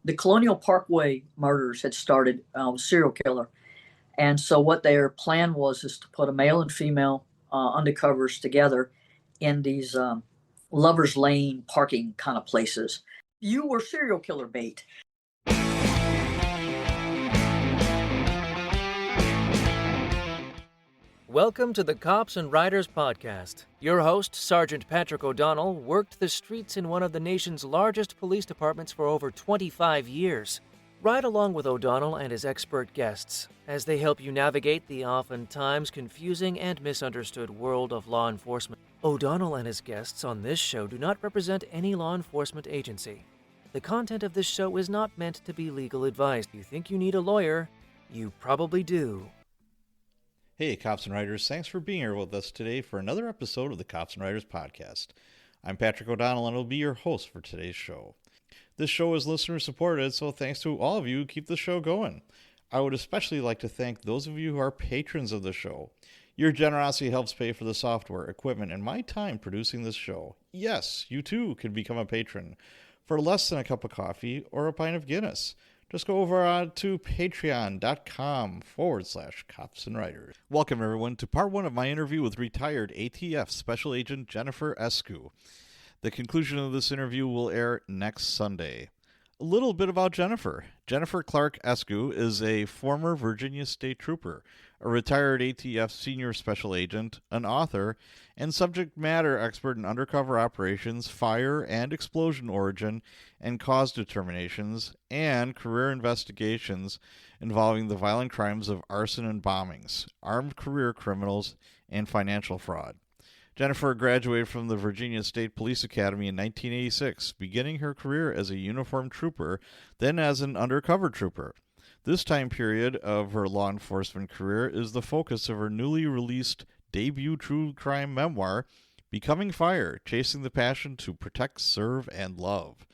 the Colonial Parkway murders had started with a serial killer. And so what their plan was is to put a male and female undercovers together in these lovers lane parking kind of places. You were serial killer bait. Welcome to the Cops and Writers Podcast. Your host, Sergeant Patrick O'Donnell, worked the streets in one of the nation's largest police departments for over 25 years. Ride along with O'Donnell and his expert guests as they help you navigate the oftentimes confusing and misunderstood world of law enforcement. O'Donnell and his guests on this show do not represent any law enforcement agency. The content of this show is not meant to be legal advice. If you think you need a lawyer, you probably do. Hey, Cops and Writers, thanks for being here with us today for another episode of the Cops and Writers Podcast. I'm Patrick O'Donnell, and I'll be your host for today's show. This show is listener-supported, so thanks to all of you who keep the show going. I would especially like to thank those of you who are patrons of the show. Your generosity helps pay for the software, equipment, and my time producing this show. Yes, you too can become a patron for less than a cup of coffee or a pint of Guinness. Just go over to patreon.com/Cops and Writers. Welcome, everyone, to part one of my interview with retired ATF Special Agent Jennifer Eskew. The conclusion of this interview will air next Sunday. A little bit about Jennifer. Jennifer Clark Eskew is a former Virginia State Trooper, a retired ATF Senior Special Agent, an author, and subject matter expert in undercover operations, fire and explosion origin and cause determinations, and career investigations involving the violent crimes of arson and bombings, armed career criminals, and financial fraud. Jennifer graduated from the Virginia State Police Academy in 1986, beginning her career as a uniformed trooper, then as an undercover trooper. This time period of her law enforcement career is the focus of her newly released debut true crime memoir, Becoming Fire, Chasing the Passion to Protect, Serve, and Love.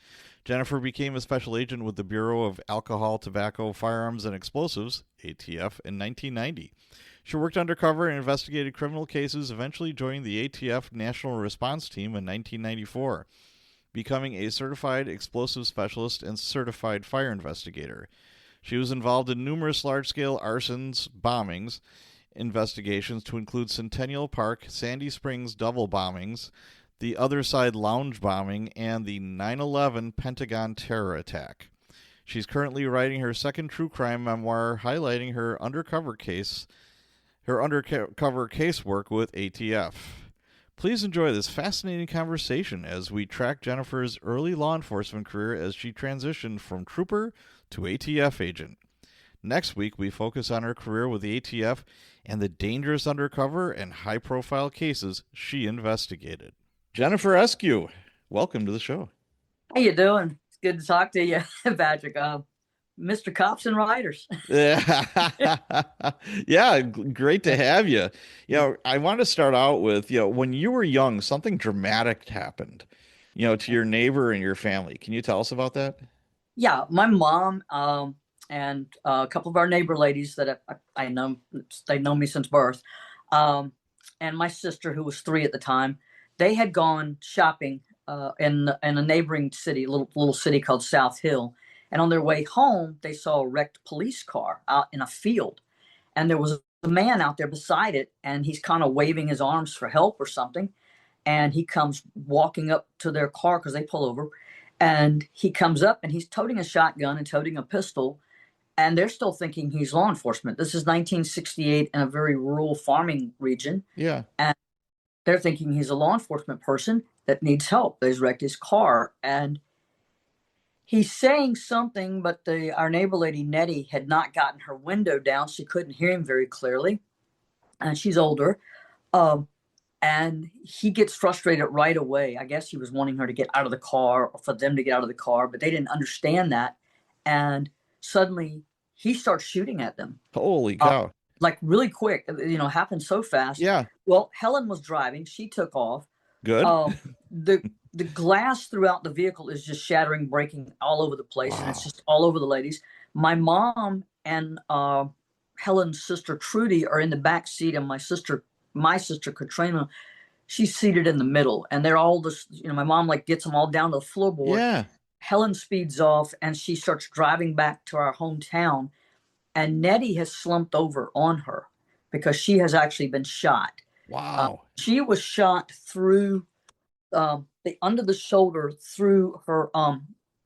Jennifer became a special agent with the Bureau of Alcohol, Tobacco, Firearms, and Explosives, ATF, in 1990. She worked undercover and investigated criminal cases, eventually joining the ATF National Response Team in 1994, becoming a certified explosive specialist and certified fire investigator. She was involved in numerous large-scale arsons, bombings, investigations to include Centennial Park, Sandy Springs double bombings, the Other Side Lounge bombing, and the 9/11 Pentagon terror attack. She's currently writing her second true crime memoir, highlighting her undercover casework with ATF. Please enjoy this fascinating conversation as we track Jennifer's early law enforcement career as she transitioned from trooper to ATF agent. Next week, we focus on her career with the ATF and the dangerous undercover and high-profile cases she investigated. Jennifer Eskew, welcome to the show. How you doing? It's good to talk to you, Patrick. Mr. Cops and Writers. Yeah, great to have you. I want to start out with, when you were young, something dramatic happened, to your neighbor and your family. Can you tell us about that? Yeah, my mom and a couple of our neighbor ladies that I know, they know me since birth, and my sister, who was 3 at the time, they had gone shopping in a neighboring city, little city called South Hill. And on their way home, they saw a wrecked police car out in a field. And there was a man out there beside it, and he's kind of waving his arms for help or something. And he comes walking up to their car because they pull over. And he comes up, and he's toting a shotgun and toting a pistol. And they're still thinking he's law enforcement. This is 1968 in a very rural farming region. Yeah. And they're thinking he's a law enforcement person that needs help. He's wrecked his car. And he's saying something, but our neighbor lady, Nettie, had not gotten her window down. She couldn't hear him very clearly. And she's older. And he gets frustrated right away. I guess he was wanting her to get out of the car or for them to get out of the car, but they didn't understand that. And suddenly he starts shooting at them. Holy cow. Like really quick, happened so fast. Yeah. Well, Helen was driving. She took off. Good. The glass throughout the vehicle is just shattering, breaking all over the place. Wow. And it's just all over the ladies. My mom and Helen's sister Trudy are in the back seat, and my sister Katrina, she's seated in the middle. And they're all just, my mom gets them all down to the floorboard. Yeah. Helen speeds off and she starts driving back to our hometown, and Nettie has slumped over on her because she has actually been shot. Wow. She was shot through the under the shoulder, through her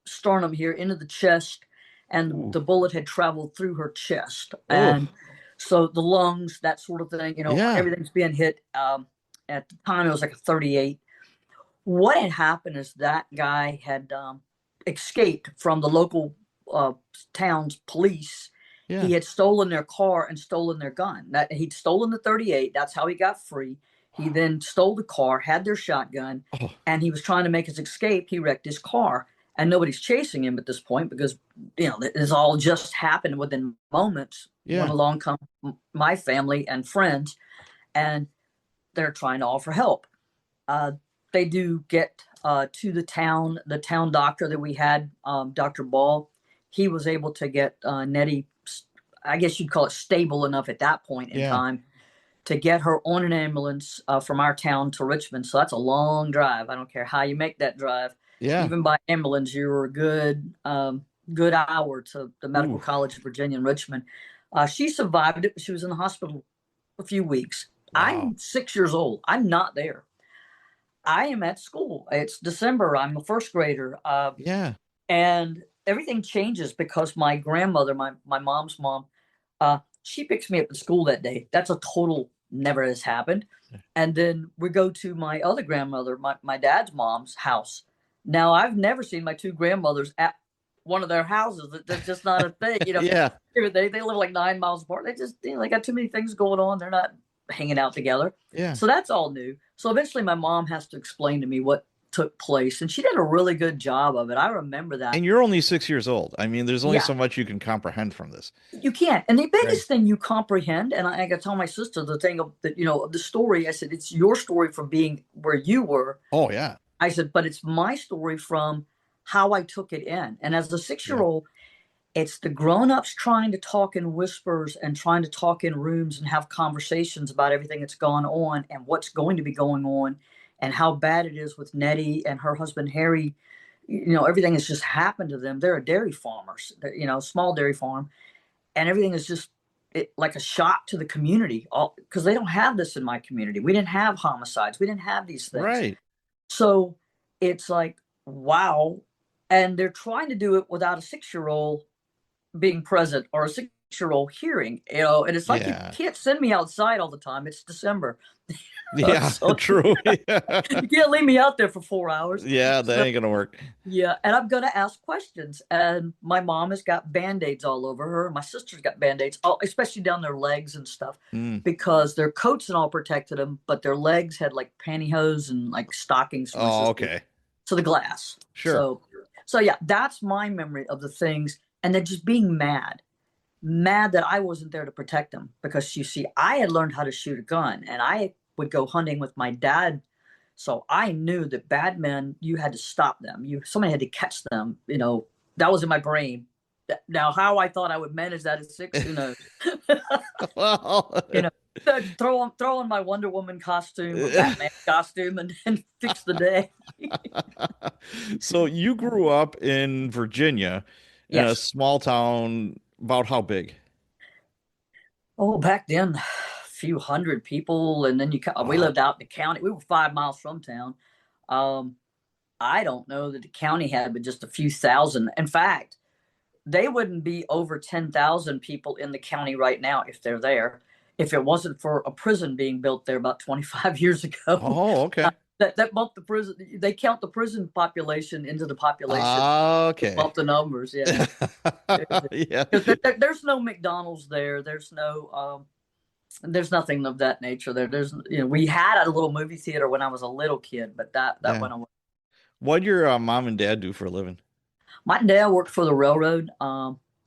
sternum here into the chest, and Ooh. the bullet had traveled through her chest, Oh. and so the lungs, that sort of thing. Yeah. Everything's being hit. At the time, it was like a 38. What had happened is that guy had escaped from the local town's police. Yeah. He had stolen their car and stolen their gun. That he'd stolen the 38. That's how he got free. He then stole the car, had their shotgun, Oh. and he was trying to make his escape. He wrecked his car, and nobody's chasing him at this point because this all just happened within moments. Yeah. When along come my family and friends, and they're trying to offer help. They do get to the town doctor that we had, Dr. Ball. He was able to get Nettie, I guess you'd call it stable enough at that point in time, to get her on an ambulance from our town to Richmond. So that's a long drive. I don't care how you make that drive. Yeah. Even by ambulance, you're a good hour to the Medical College of Virginia in Richmond. She survived it. She was in the hospital a few weeks. Wow. I'm 6 years old. I'm not there. I am at school. It's December. I'm a first grader. And everything changes because my grandmother, my mom's mom, she picks me up at school that day. That's a total never has happened. And then we go to my other grandmother, my dad's mom's house. Now, I've never seen my two grandmothers at one of their houses. That's just not a thing. Yeah. They live like 9 miles apart. They just they got too many things going on. They're not hanging out together. Yeah. So that's all new. So eventually my mom has to explain to me what took place, and she did a really good job of it. I remember that. And you're only 6 years old. I mean, there's only so much you can comprehend from this. You can't. And the biggest thing you comprehend, and I got to tell my sister the thing of that, of the story. I said, it's your story from being where you were. Oh, yeah. I said, but it's my story from how I took it in. And as a 6-year-old, it's the grown-ups trying to talk in whispers and trying to talk in rooms and have conversations about everything that's gone on and what's going to be going on and how bad it is with Nettie and her husband, Harry. Everything has just happened to them. They're dairy farmers, small dairy farm. And everything is just like a shock to the community because they don't have this in my community. We didn't have homicides. We didn't have these things. Right. So it's like, wow. And they're trying to do it without a 6-year-old being present or a 6-year-old hearing, and it's like, you can't send me outside all the time. It's December. Yeah, so, true. Yeah. You can't leave me out there for 4 hours. Yeah, that ain't gonna work. Yeah, and I'm gonna ask questions. And my mom has got Band-Aids all over her. My sister's got Band-Aids, especially down their legs and stuff, because their coats and all protected them, but their legs had like pantyhose and like stockings. Oh, okay. So the glass. Sure. So yeah, that's my memory of the things. And then just being mad that I wasn't there to protect them, because you see, I had learned how to shoot a gun and I would go hunting with my dad. So I knew that bad men, you had to stop them. Somebody had to catch them. That was in my brain. Now, how I thought I would manage that at 6, who knows? Well, throw on my Wonder Woman costume, or Batman costume, and fix the day. So you grew up in Virginia, in a small town. About how big? Oh, back then, a few hundred people, and then we lived out in the county. We were 5 miles from town. I don't know that the county had but just a few thousand. In fact, they wouldn't be over 10,000 people in the county right now if they're there, if it wasn't for a prison being built there about 25 years ago. Oh, okay. That bumped the prison. They count the prison population into the population. Okay. Bump the numbers. Yeah. Yeah. There's no McDonald's there. There's no. There's nothing of that nature there. We had a little movie theater when I was a little kid, but that went away. What'd your mom and dad do for a living? My dad worked for the railroad,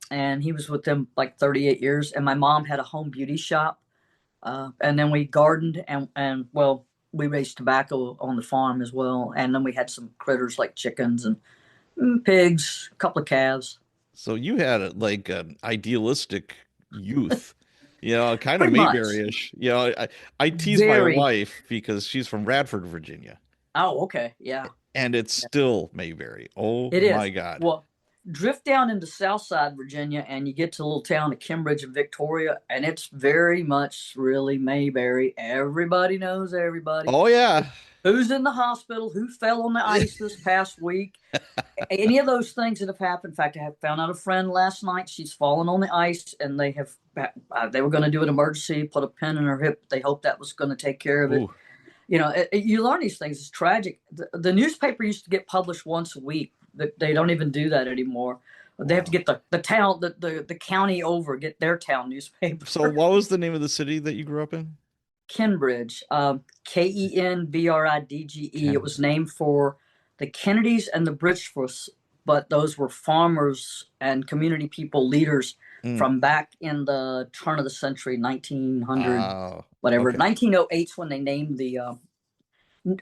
and he was with them like 38 years. And my mom had a home beauty shop, and then we gardened and we raised tobacco on the farm as well. And then we had some critters like chickens and pigs, a couple of calves. So you had an idealistic youth, kind of Pretty much. Mayberry-ish. I tease my wife because she's from Radford, Virginia. Oh, okay. Yeah. And it's still Mayberry. Oh It my is. God. Well, drift down into Southside Virginia, and you get to a little town of Cambridge and Victoria, and it's very much really Mayberry. Everybody knows everybody. Oh yeah. Who's in the hospital? Who fell on the ice this past week? Any of those things that have happened. In fact, I have found out a friend last night. She's fallen on the ice, and they were going to do an emergency, put a pin in her hip. They hoped that was going to take care of it. Ooh. You learn these things. It's tragic. The newspaper used to get published once a week. They don't even do that anymore. They have to get the town, the county over, get their town newspaper. So what was the name of the city that you grew up in? Kenbridge, Kenbridge. It was named for the Kennedys and the Bridgeforths, but those were farmers and community people, leaders from back in the turn of the century, 1900, whatever. Okay. 1908 is when they named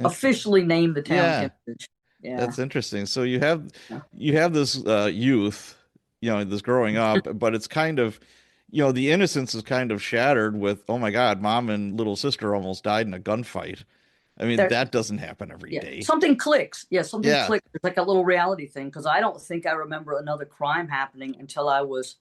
officially named the town Kenbridge. Yeah, that's interesting. So you have this youth, this growing up, but it's kind of, the innocence is kind of shattered with, oh my God, mom and little sister almost died in a gunfight. I mean, that doesn't happen every day. Something clicks. Yeah, something clicks. It's like a little reality thing, because I don't think I remember another crime happening until I was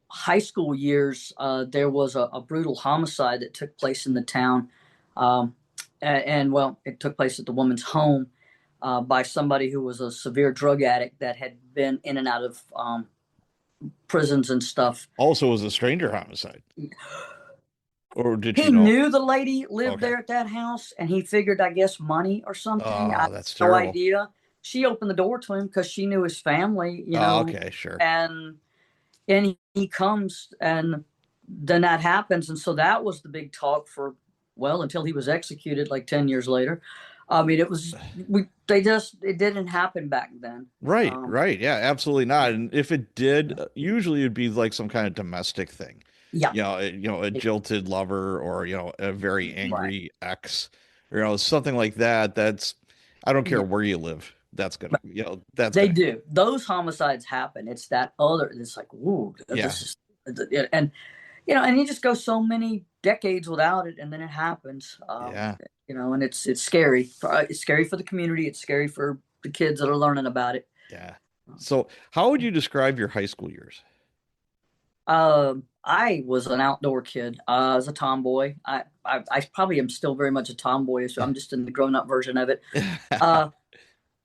high school years. There was a brutal homicide that took place in the town. Well, it took place at the woman's home by somebody who was a severe drug addict that had been in and out of prisons and stuff. Also, it was a stranger homicide. Or did he knew the lady lived there at that house, and he figured, I guess, money or something. Oh, that's terrible. No idea. She opened the door to him because she knew his family, okay, sure. And he comes, and then that happens. And so that was the big talk until he was executed like 10 years later. I mean, it didn't happen back then. Right, right. Yeah, absolutely not. And if it did, usually it'd be like some kind of domestic thing. Yeah. A jilted lover, or, a very angry ex, or, something like that. I don't care where you live. That's gonna, they do. Those homicides happen. It's that other, it's like, ooh, this is, and you just go so many decades without it, and then it happens. And it's scary. It's scary for the community. It's scary for the kids that are learning about it. Yeah. So how would you describe your high school years? I was an outdoor kid. I was a tomboy. I probably am still very much a tomboy, so I'm just in the grown-up version of it.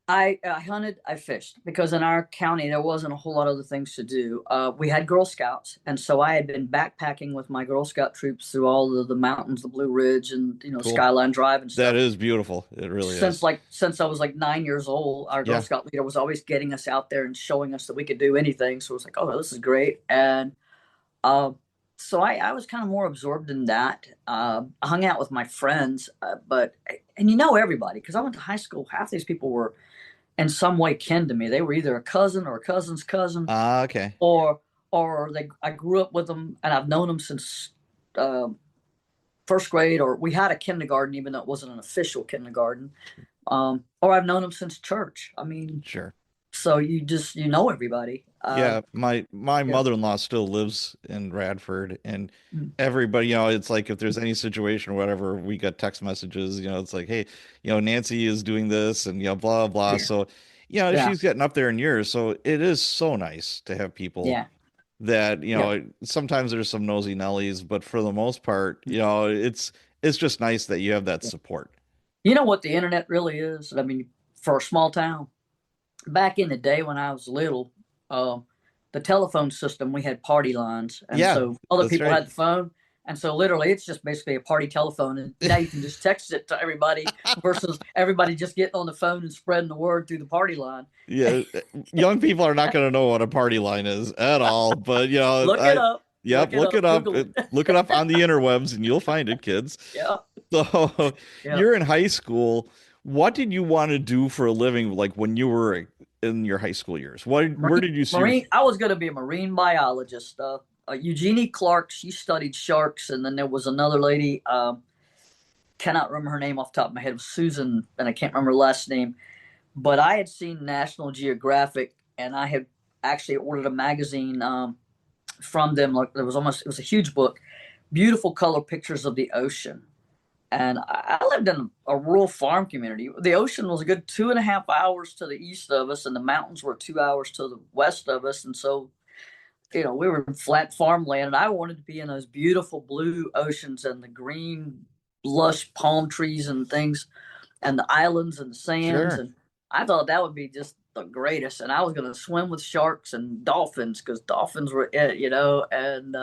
I hunted, I fished, because in our county there wasn't a whole lot of other things to do. We had Girl Scouts, and so I had been backpacking with my Girl Scout troops through all of the mountains, the Blue Ridge, and Cool. Skyline Drive and stuff. That is beautiful. It really is. Since I was like 9 years old, our Girl Scout leader was always getting us out there and showing us that we could do anything. So it was like, oh, this is great. And so I was kind of more absorbed in that. I hung out with my friends, and everybody, because I went to high school. Half these people were in some way kin to me. They were either a cousin or a cousin's cousin. Okay. Or I grew up with them, and I've known them since first grade, or we had a kindergarten, even though it wasn't an official kindergarten. Or I've known them since church. I mean, sure. So you know everybody. My mother-in-law still lives in Radford, and everybody, it's like if there's any situation or whatever, we got text messages, it's like, hey, Nancy is doing this, and blah blah. Yeah. So, she's getting up there in years, so it is so nice to have people that sometimes there's some nosy Nellies, but for the most part, it's just nice that you have that support. You know what the internet really is? I mean, for a small town. Back in the day when I was little, the telephone system, we had party lines. And so other people had the phone. And so literally it's just basically a party telephone. And now you can just text it to everybody versus everybody just getting on the phone and spreading the word through the party line. Yeah. Young people are not going to know what a party line is at all. But, look it up. Yep, look it up. Look it up on the interwebs and you'll find it, kids. Yeah. So you're in high school. What did you want to do for a living, like when you were in your high school years? Where did you see? I was going to be a marine biologist. Eugenie Clarke, she studied sharks, and then there was another lady. Cannot remember her name off the top of my head. It was Susan, and I can't remember her last name. But I had seen National Geographic, and I had actually ordered a magazine from them. Like it was a huge book, beautiful color pictures of the ocean. And I lived in a rural farm community. The ocean was a good 2.5 hours to the east of us, and the mountains were 2 hours to the west of us. And so, we were in flat farmland, and I wanted to be in those beautiful blue oceans and the green, lush palm trees and things, and the islands and the sands. Sure. And I thought that would be just the greatest. And I was going to swim with sharks and dolphins because dolphins were it, and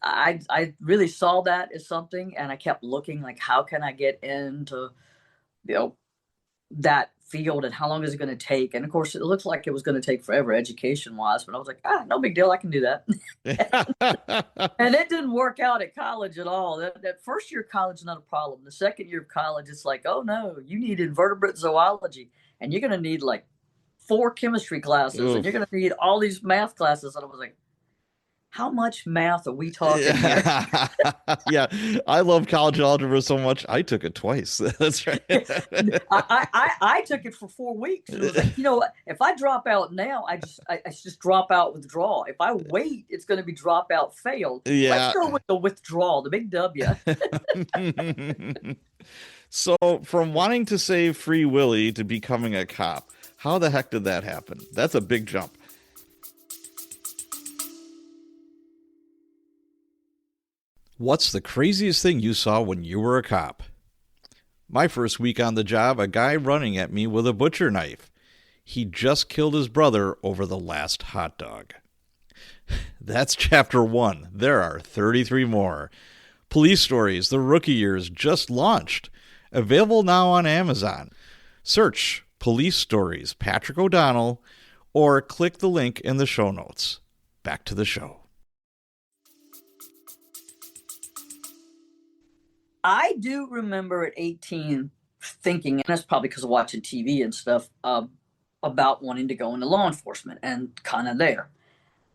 I really saw that as something, and I kept looking like, how can I get into, you know, that field, and how long is it going to take? And of course, it looks like it was going to take forever education wise, but I was like, no big deal. I can do that. And it didn't work out at college at all. That first year of college is not a problem. The second year of college, it's like, oh no, you need invertebrate zoology, and you're going to need like 4 chemistry classes, Oof. and you're going to need all these math classes. And I was like, how much math are we talking here? Yeah, I love college algebra so much. I took it twice. That's right. I took it for 4 weeks. It was like, if I drop out now, I just drop out withdrawal. If I wait, it's going to be drop out failed. Yeah. Let's go with the withdrawal, the big W. So, from wanting to save Free Willy to becoming a cop, how the heck did that happen? That's a big jump. What's the craziest thing you saw when you were a cop? My first week on the job, a guy running at me with a butcher knife. He just killed his brother over the last hot dog. That's chapter 1. There are 33 more. Police Stories, The Rookie Years, just launched. Available now on Amazon. Search Police Stories Patrick O'Donnell or click the link in the show notes. Back to the show. I do remember at 18 thinking, and that's probably because of watching TV and stuff, about wanting to go into law enforcement and kind of there.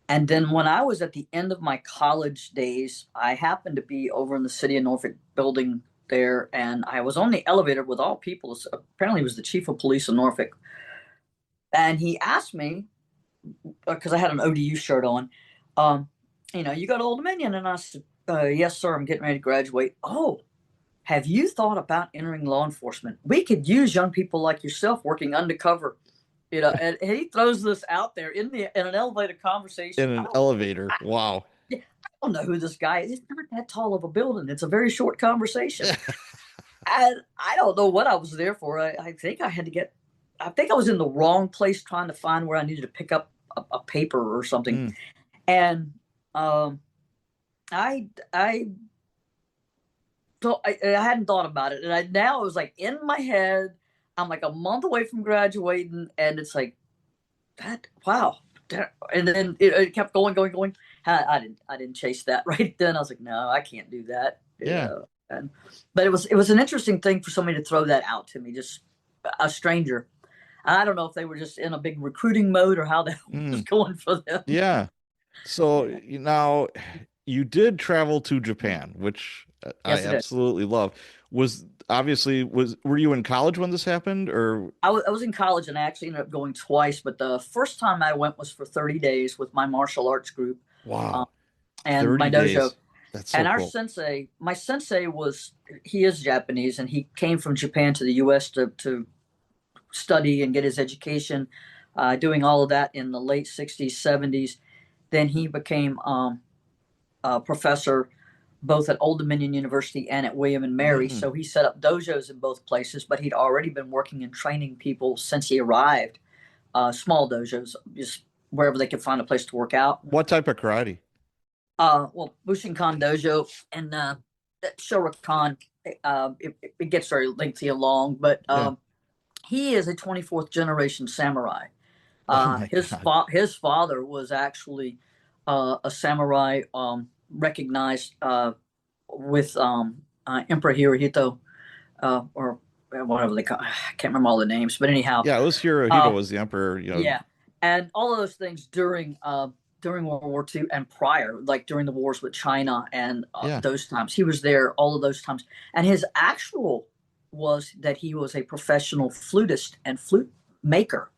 And then when I was at the end of my college days, I happened to be over in the city of Norfolk building there, and I was on the elevator with all people. Apparently, he was the chief of police of Norfolk. And he asked me, because I had an ODU shirt on, you go to Old Dominion? And I said, yes, sir, I'm getting ready to graduate. Oh, have you thought about entering law enforcement? We could use young people like yourself working undercover. And he throws this out there in an elevator conversation. In an elevator. Wow. I don't know who this guy is. It's not that tall of a building. It's a very short conversation. And I don't know what I was there for. I think I was in the wrong place trying to find where I needed to pick up a paper or something. And I hadn't thought about it. And now it was like in my head. I'm like a month away from graduating, and it's like that. Wow. And then it kept going. I didn't chase that right then. I was like, no, I can't do that. Yeah. But it was an interesting thing for somebody to throw that out to me, just a stranger. I don't know if they were just in a big recruiting mode or how that was going for them. Yeah. So now you did travel to Japan, which Yes, I absolutely love. Were you in college when this happened, or? I was in college, and I actually ended up going twice. But the first time I went was for 30 days with my martial arts group. Wow. And my dojo. Days. That's so and our cool. sensei, my sensei he is Japanese, and he came from Japan to the U.S. to study and get his education, doing all of that in the late 60s, 70s. Then he became a professor both at Old Dominion University and at William and Mary. So he set up dojos in both places, but he'd already been working and training people since he arrived, small dojos, just wherever they could find a place to work out. What type of karate? Bushinkan dojo and Shoryuken. It gets very lengthy and long, but he is a 24th generation samurai. His father was actually a samurai, recognized with Emperor Hirohito, or whatever they call. I can't remember all the names, but anyhow. Yeah, it was Hirohito was the emperor. Yeah, and all of those things during World War II and prior, like during the wars with China and those times, he was there all of those times. And his actual was that he was a professional flutist and flute maker.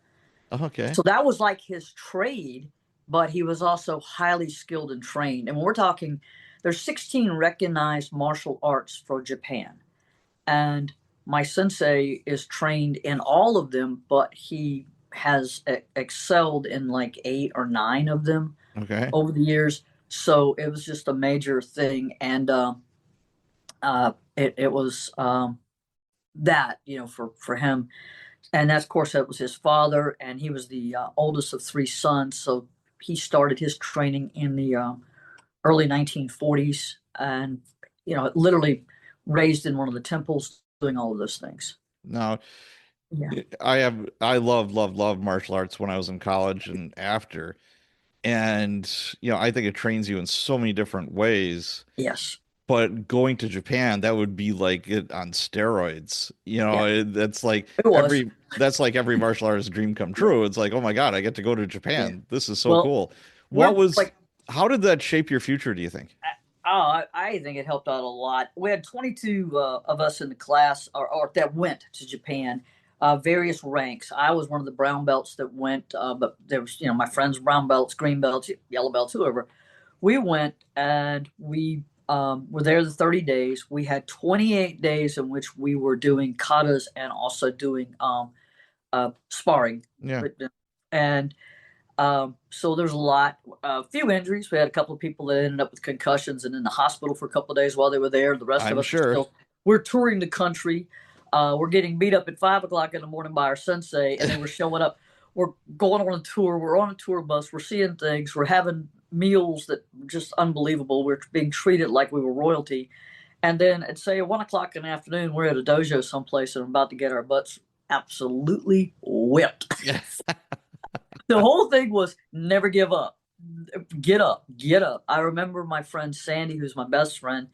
Okay. So that was like his trade. But he was also highly skilled and trained. And when we're talking, there's 16 recognized martial arts for Japan. And my sensei is trained in all of them, but he has excelled in like 8 or 9 of them Okay. over the years. So it was just a major thing. And it was that, for him. And that's, of course, that was his father. And he was the oldest of 3 sons. So he started his training in the early 1940s, and literally raised in one of the temples doing all of those things. Now, Yeah. I love martial arts when I was in college and after. And, I think it trains you in so many different ways. Yes. But going to Japan, that would be like it on steroids. Yeah. It was. That's like every martial artist's dream come true. It's like, oh my God, I get to go to Yeah. Japan. This is so Well, cool. we're like, How did that shape your future, do you think? I think it helped out a lot. We had 22 of us in the class, or that went to Japan, various ranks. I was one of the brown belts that went, but there was, my friends, brown belts, green belts, yellow belts, whoever. We went, and we were there the 30 days. We had 28 days in which we were doing katas and also doing sparring. Yeah. And so there's a few injuries. We had a couple of people that ended up with concussions and in the hospital for a couple of days while they were there. The rest of I'm us sure. we're touring the country. We're getting beat up at 5 o'clock in the morning by our sensei, and then we're showing up. We're going on a tour. We're on a tour bus. We're seeing things. We're having meals that were just unbelievable. We're being treated like we were royalty. And then at, say, 1 o'clock in the afternoon, we're at a dojo someplace and we're about to get our butts absolutely whipped. The whole thing was never give up. Get up, get up. I remember my friend Sandy, who's my best friend.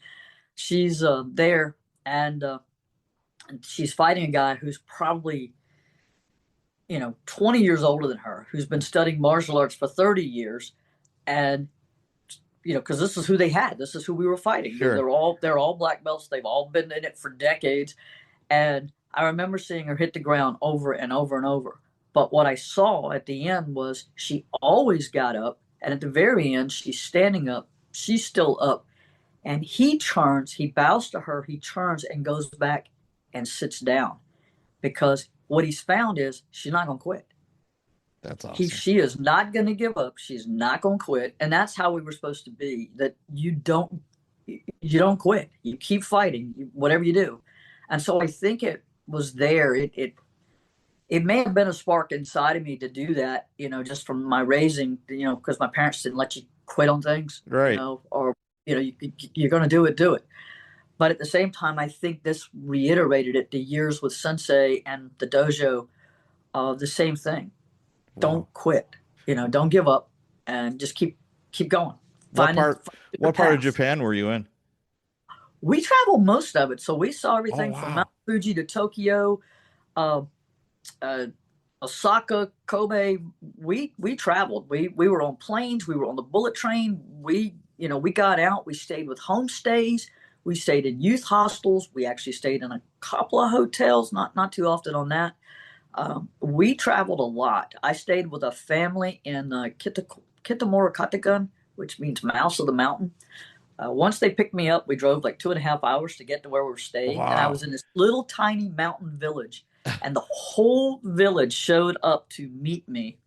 She's there, and she's fighting a guy who's probably 20 years older than her, who's been studying martial arts for 30 years, and because this is who they had, this is who we were fighting. Sure. They're all black belts. They've all been in it for decades, and I remember seeing her hit the ground over and over and over. But what I saw at the end was she always got up, and at the very end, she's standing up. She's still up, and he turns. He bows to her. He turns and goes back and sits down, because what he's found is she's not going to quit. That's awesome. She is not going to give up. She's not going to quit, and that's how we were supposed to be. That you don't quit. You keep fighting, whatever you do. And so I think it was there. It may have been a spark inside of me to do that, just from my raising, because my parents didn't let you quit on things, right? Or you're going to do it. But at the same time, I think this reiterated it. The years with Sensei and the dojo, the same thing. Wow. Don't quit. Don't give up, and just keep going. What part of Japan were you in? We traveled most of it, so we saw everything from Mount Fuji to Tokyo, Osaka, Kobe. We traveled. We were on planes. We were on the bullet train. We got out. We stayed with homestays. We stayed in youth hostels. We actually stayed in a couple of hotels. Not too often on that. We traveled a lot. I stayed with a family in Kitamura Katagun, which means Mouse of the Mountain. Once they picked me up, we drove like 2.5 hours to get to where we were staying. Wow. And I was in this little tiny mountain village, and the whole village showed up to meet me.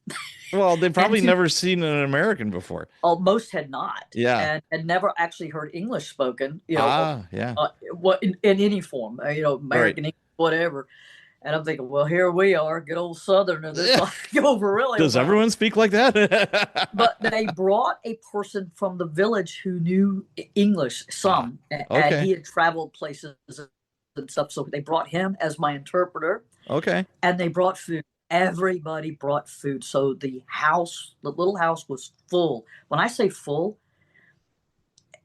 Well, they've probably never seen an American before. Oh, most had not. Yeah. And had never actually heard English spoken, yeah. In any form, American right. English, whatever. And I'm thinking, well, here we are, good old Southerner. This over really. Does everyone speak like that? But they brought a person from the village who knew English some, and he had traveled places and stuff. So they brought him as my interpreter. Okay. And they brought food. Everybody brought food. So the little house was full. When I say full,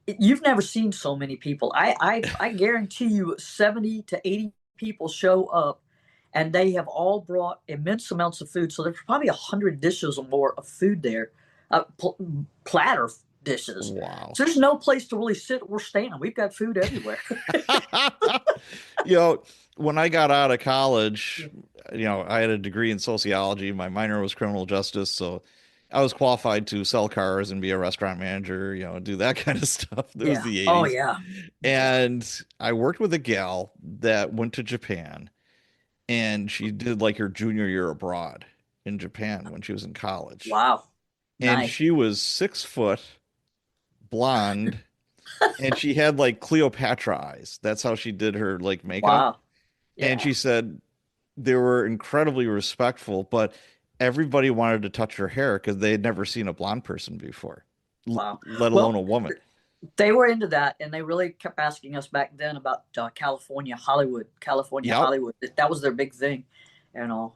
you've never seen so many people. I guarantee you 70 to 80 people show up. And they have all brought immense amounts of food. So there's probably 100 dishes or more of food there, platter dishes. Wow. So there's no place to really sit or stand. We've got food everywhere. When I got out of college, I had a degree in sociology. My minor was criminal justice. So I was qualified to sell cars and be a restaurant manager, do that kind of stuff. It was Yeah. the Oh 80s. yeah. And I worked with a gal that went to Japan, and she did like her junior year abroad in Japan when she was in college. Wow. And Nice. she was 6 foot, blonde, and she had like Cleopatra eyes. That's how she did her like makeup. Wow. And Yeah. she said they were incredibly respectful, but everybody wanted to touch her hair because they had never seen a blonde person before, Wow. let alone Well, a woman. they were into that, and they really kept asking us back then about California, Hollywood, California, Yep. Hollywood. That was their big thing, so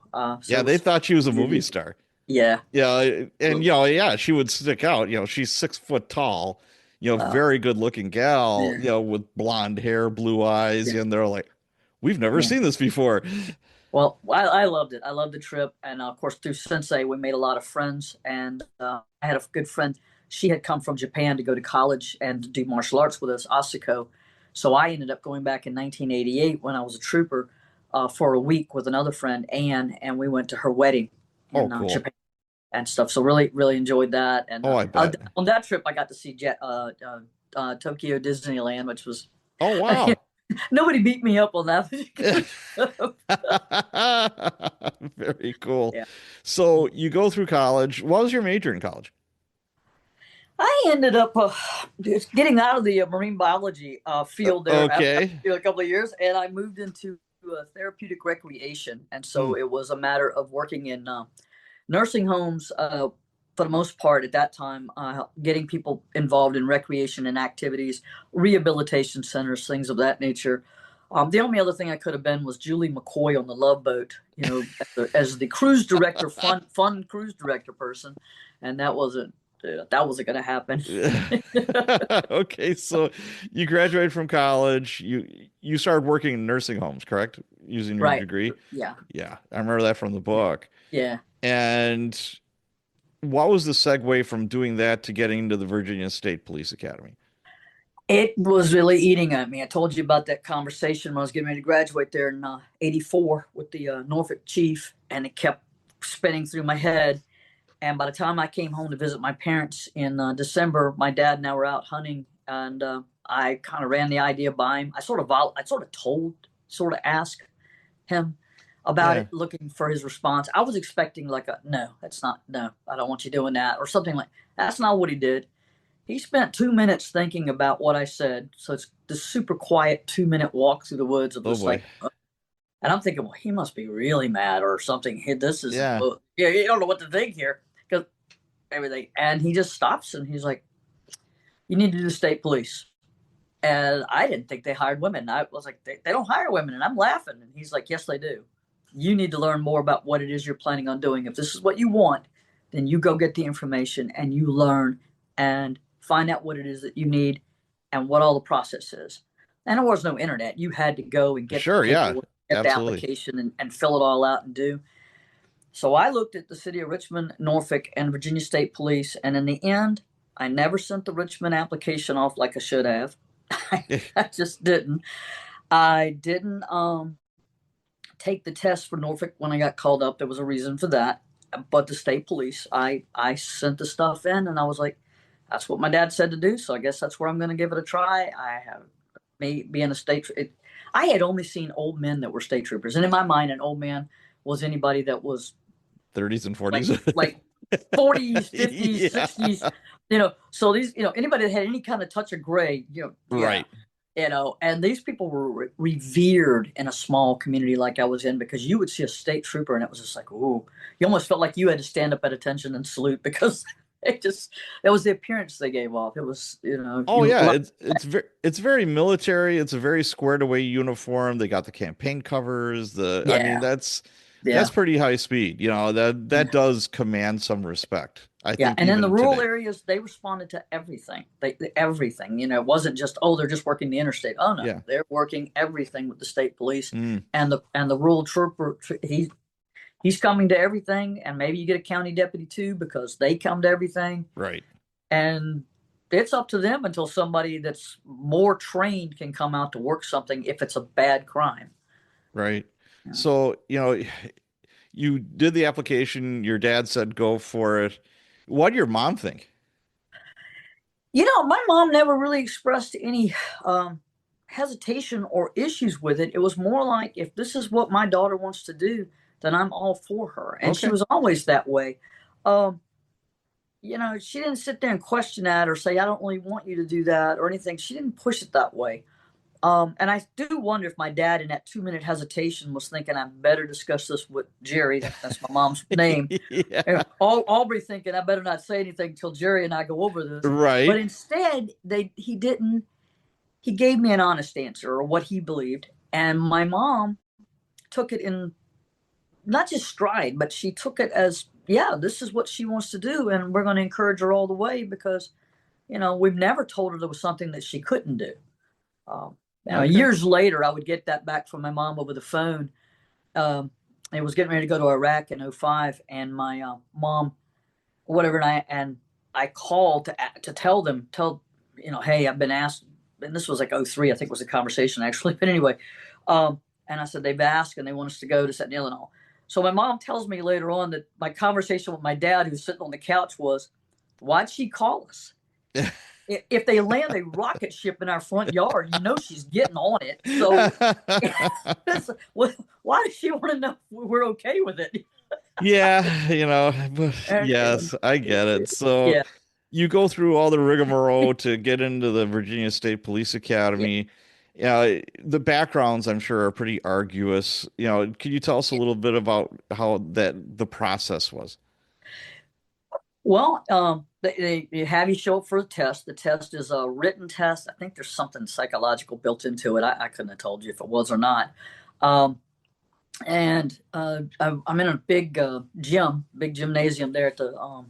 Yeah, it they was thought she was a movie really, star. yeah. Yeah, and yeah, she would stick out. She's 6 foot tall, Wow. very good looking gal, Yeah. with blonde hair, blue eyes, Yeah. and they're like, we've never Yeah. seen this before. Well, I loved it. I loved the trip, and of course through Sensei, we made a lot of friends. And I had a good friend. She had come from Japan to go to college and to do martial arts with us, Asako. So I ended up going back in 1988 when I was a trooper for a week with another friend, Anne, and we went to her wedding Oh, in cool. Japan and stuff. So really, really enjoyed that. And Oh, I bet. on that trip, I got to see Tokyo Disneyland, which was Oh, wow. nobody beat me up on that particular trip. Very cool. Yeah. So you go through college. What was your major in college? I ended up just getting out of the marine biology field there after Okay. a couple of years, and I moved into therapeutic recreation. And Hmm. so it was a matter of working in nursing homes for the most part at that time, getting people involved in recreation and activities, rehabilitation centers, things of that nature. The only other thing I could have been was Julie McCoy on the Love Boat, as the cruise director, fun cruise director person, and that wasn't going to happen. Okay, so you graduated from college. You started working in nursing homes, correct? Using your Right. degree. Yeah. Yeah, I remember that from the Yeah. book. Yeah. And what was the segue from doing that to getting into the Virginia State Police Academy? It was really eating at me. I told you about that conversation when I was getting ready to graduate there in '84 with the Norfolk chief, and it kept spinning through my head. And by the time I came home to visit my parents in December, my dad and I were out hunting, and I kind of ran the idea by him. I sort of asked him about Yeah. it, looking for his response. I was expecting like a no, that's not no, I don't want you doing that, or something like. That's not what he did. He spent 2 minutes thinking about what I said. So it's this super quiet 2 minute walk through the woods of Oh this boy. like, and I'm thinking, well, he must be really mad or something. This is, Yeah. yeah, you don't know what to think here because everything. And he just stops and he's like, you need to do state police. And I didn't think they hired women. I was like, they don't hire women. And I'm laughing. And he's like, yes, they do. You need to learn more about what it is you're planning on doing. If this is what you want, then you go get the information and you learn and find out what it is that you need and what all the process is. And there was no internet. You had to go and get the Sure, yeah. paperwork, get the Absolutely. application, and fill it all out and do. So I looked at the city of Richmond, Norfolk, and Virginia State Police. And in the end, I never sent the Richmond application off like I should have. I just didn't. I didn't take the test for Norfolk when I got called up. There was a reason for that. But the state police, I sent the stuff in, and I was like, that's what my dad said to do. So I guess that's where I'm going to give it a try. I have me being a I had only seen old men that were state troopers, and in my mind, an old man was anybody that was 30s and like 40s. like 40s, 50s, Yeah. 60s. So these, anybody that had any kind of touch of gray, yeah. Right. And these people were revered in a small community like I was in, because you would see a state trooper and it was just like, ooh, you almost felt like you had to stand up at attention and salute because that was the appearance they gave off. It was, Oh yeah, it's very military. It's a very squared away uniform. They got the campaign covers. I mean, yeah, that's yeah, pretty high speed. That does command some respect. I yeah. think And in the even rural today. areas, they responded to everything. Everything, it wasn't just, oh, they're just working the interstate. Oh no, Yeah. they're working everything with the state police Mm, and the rural trooper. He's coming to everything, and maybe you get a county deputy too because they come to everything. right. And it's up to them until somebody that's more trained can come out to work something if it's a bad crime. Right. Yeah. So, you did the application, your dad said go for it. What did your mom think? My mom never really expressed any hesitation or issues with it. It was more like, if this is what my daughter wants to do, then I'm all for her. And she Okay. was always that way. Um, she didn't sit there and question that or say, I don't really want you to do that or anything. She didn't push it that way. And I do wonder if my dad, in that 2-minute hesitation, was thinking, I better discuss this with Jerry. That's my mom's name. Yeah. Aubrey thinking, I better not say anything till Jerry and I go over this. But Right. instead, he didn't. He gave me an honest answer, or what he believed. And my mom took it in, not just stride, but she took it as, yeah, this is what she wants to do. And we're going to encourage her all the way, because, we've never told her there was something that she couldn't do. Um, Okay. Years later, I would get that back from my mom over the phone. It was getting ready to go to Iraq in '05, and my mom, whatever, and I called to tell hey, I've been asked, and this was like '03, I think was the conversation actually, but anyway, and I said, they've asked and they want us to go to St. Illinois. So my mom tells me later on that my conversation with my dad, who's sitting on the couch, was, why'd she call us? If they land a rocket ship in our front yard, she's getting on it. So why does she want to know if we're okay with it? Yeah, but And, yes, I get it. So yeah, you go through all the rigmarole to get into the Virginia State Police yeah. Academy. Yeah, the backgrounds, I'm sure, are pretty arduous. Can you tell us a little bit about how the process was? Well, they have you show up for a test. The test is a written test. I think there's something psychological built into it. I couldn't have told you if it was or not. Um, and I'm in a big gymnasium there at the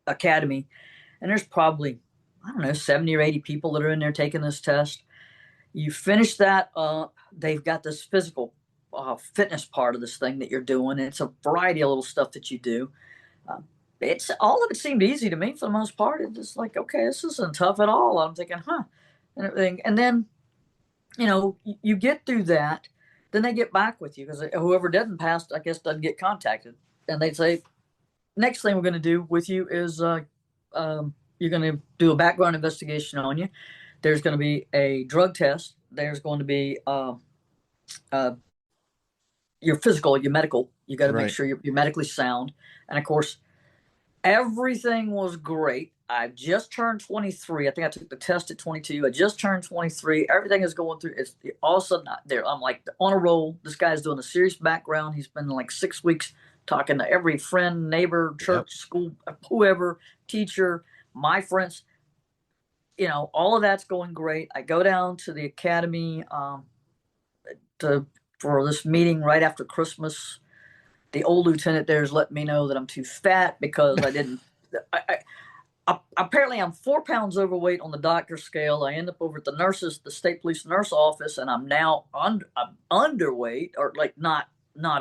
academy, and there's probably, I don't know, 70 or 80 people that are in there taking this test. You finish that up, they've got this physical fitness part of this thing that you're doing. It's a variety of little stuff that you do. Um, it's all of it seemed easy to me for the most part. It's just like, okay, this isn't tough at all. I'm thinking, huh, and everything. And then, you get through that, then they get back with you, because whoever doesn't pass, I guess, doesn't get contacted. And they say, next thing we're going to do with you is you're going to do a background investigation on you. There's going to be a drug test. There's going to be uh, your physical, your medical. You got to make Right. sure you're medically sound. And of course, everything was great. I just turned 23. I think I took the test at 22. I just turned 23. Everything is going through. It's all of a sudden there. I'm like on a roll. This guy's doing a serious background. He's been like 6 weeks talking to every friend, neighbor, Yep. church, school, whoever, teacher, my friends. All of that's going great. I go down to the academy for this meeting right after Christmas. The old lieutenant there has let me know that I'm too fat because I didn't. Apparently, I'm 4 pounds overweight on the doctor's scale. I end up over at the state police nurse office, and I'm now I'm underweight, or like not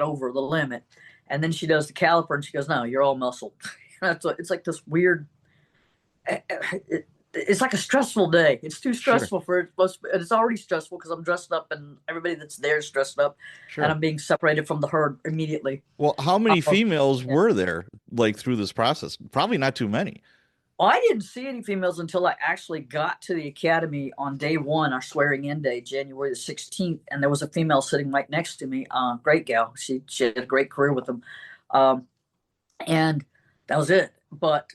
over the limit. And then she does the caliper, and she goes, "No, you're all muscle." It's like this weird. It's like a stressful day. It's too Sure. stressful for it. And it's already stressful because I'm dressed up, and everybody that's there is dressed up, and Sure. I'm being separated from the herd immediately. Well, how many Uh, females yeah. were there like through this process? Probably not too many. I didn't see any females until I actually got to the academy on day one, our swearing in day, January the 16th. And there was a female sitting right next to me. Great gal. She had a great career with them. Um, and that was it. But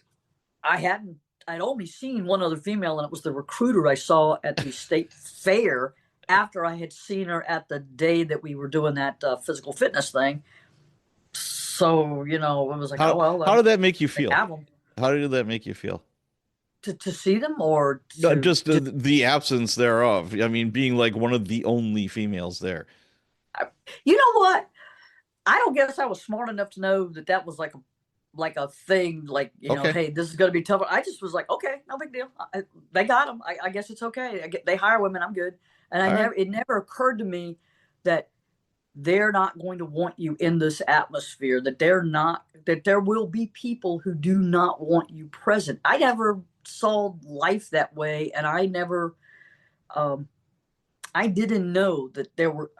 I'd only seen one other female, and it was the recruiter I saw at the state fair after I had seen her at the day that we were doing that physical fitness thing. So, it was like, oh, How well, how did that make you they feel? have them. How did that make you feel? To see them, or Just the absence thereof. I mean, being like one of the only females there. you know what? I don't guess I was smart enough to know that was like a thing, like, Okay. hey, this is going to be tough. I just was like, okay, no big deal. They got them. I guess it's okay. They hire women. I'm good. And All right. it never occurred to me that they're not going to want you in this atmosphere, that there will be people who do not want you present. I never saw life that way. And um, I didn't know that there were,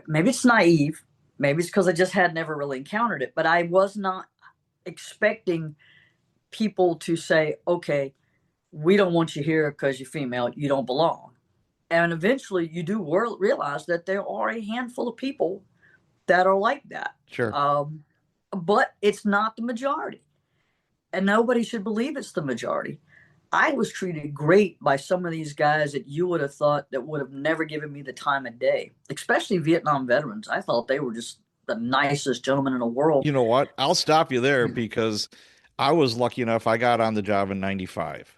maybe it's naive. Maybe it's because I just had never really encountered it, but I was not expecting people to say, okay, we don't want you here because you're female, you don't belong. And eventually you do realize that there are a handful of people that are like that. Sure. But it's not the majority. And nobody should believe it's the majority. I was treated great by some of these guys that you would have thought that would have never given me the time of day, especially Vietnam veterans. I thought they were just the nicest gentlemen in the world. You know what? I'll stop you there because I was lucky enough. I got on the job in 95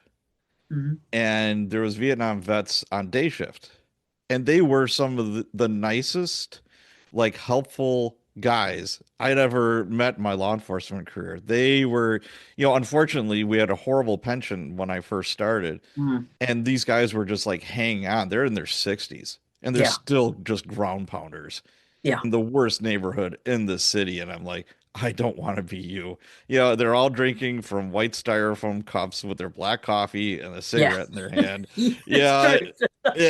Mm-hmm. and there was Vietnam vets on day shift, and they were some of the nicest, like helpful guys I'd ever met in my law enforcement career. They were, unfortunately, we had a horrible pension when I first started, Mm-hmm. and these guys were just like hanging on. They're in their 60s, and they're Yeah. still just ground pounders Yeah. in the worst neighborhood in the city. And I'm like, I don't want to be you. They're all drinking from white styrofoam cups with their black coffee and a Yeah. cigarette in their hand. Yeah.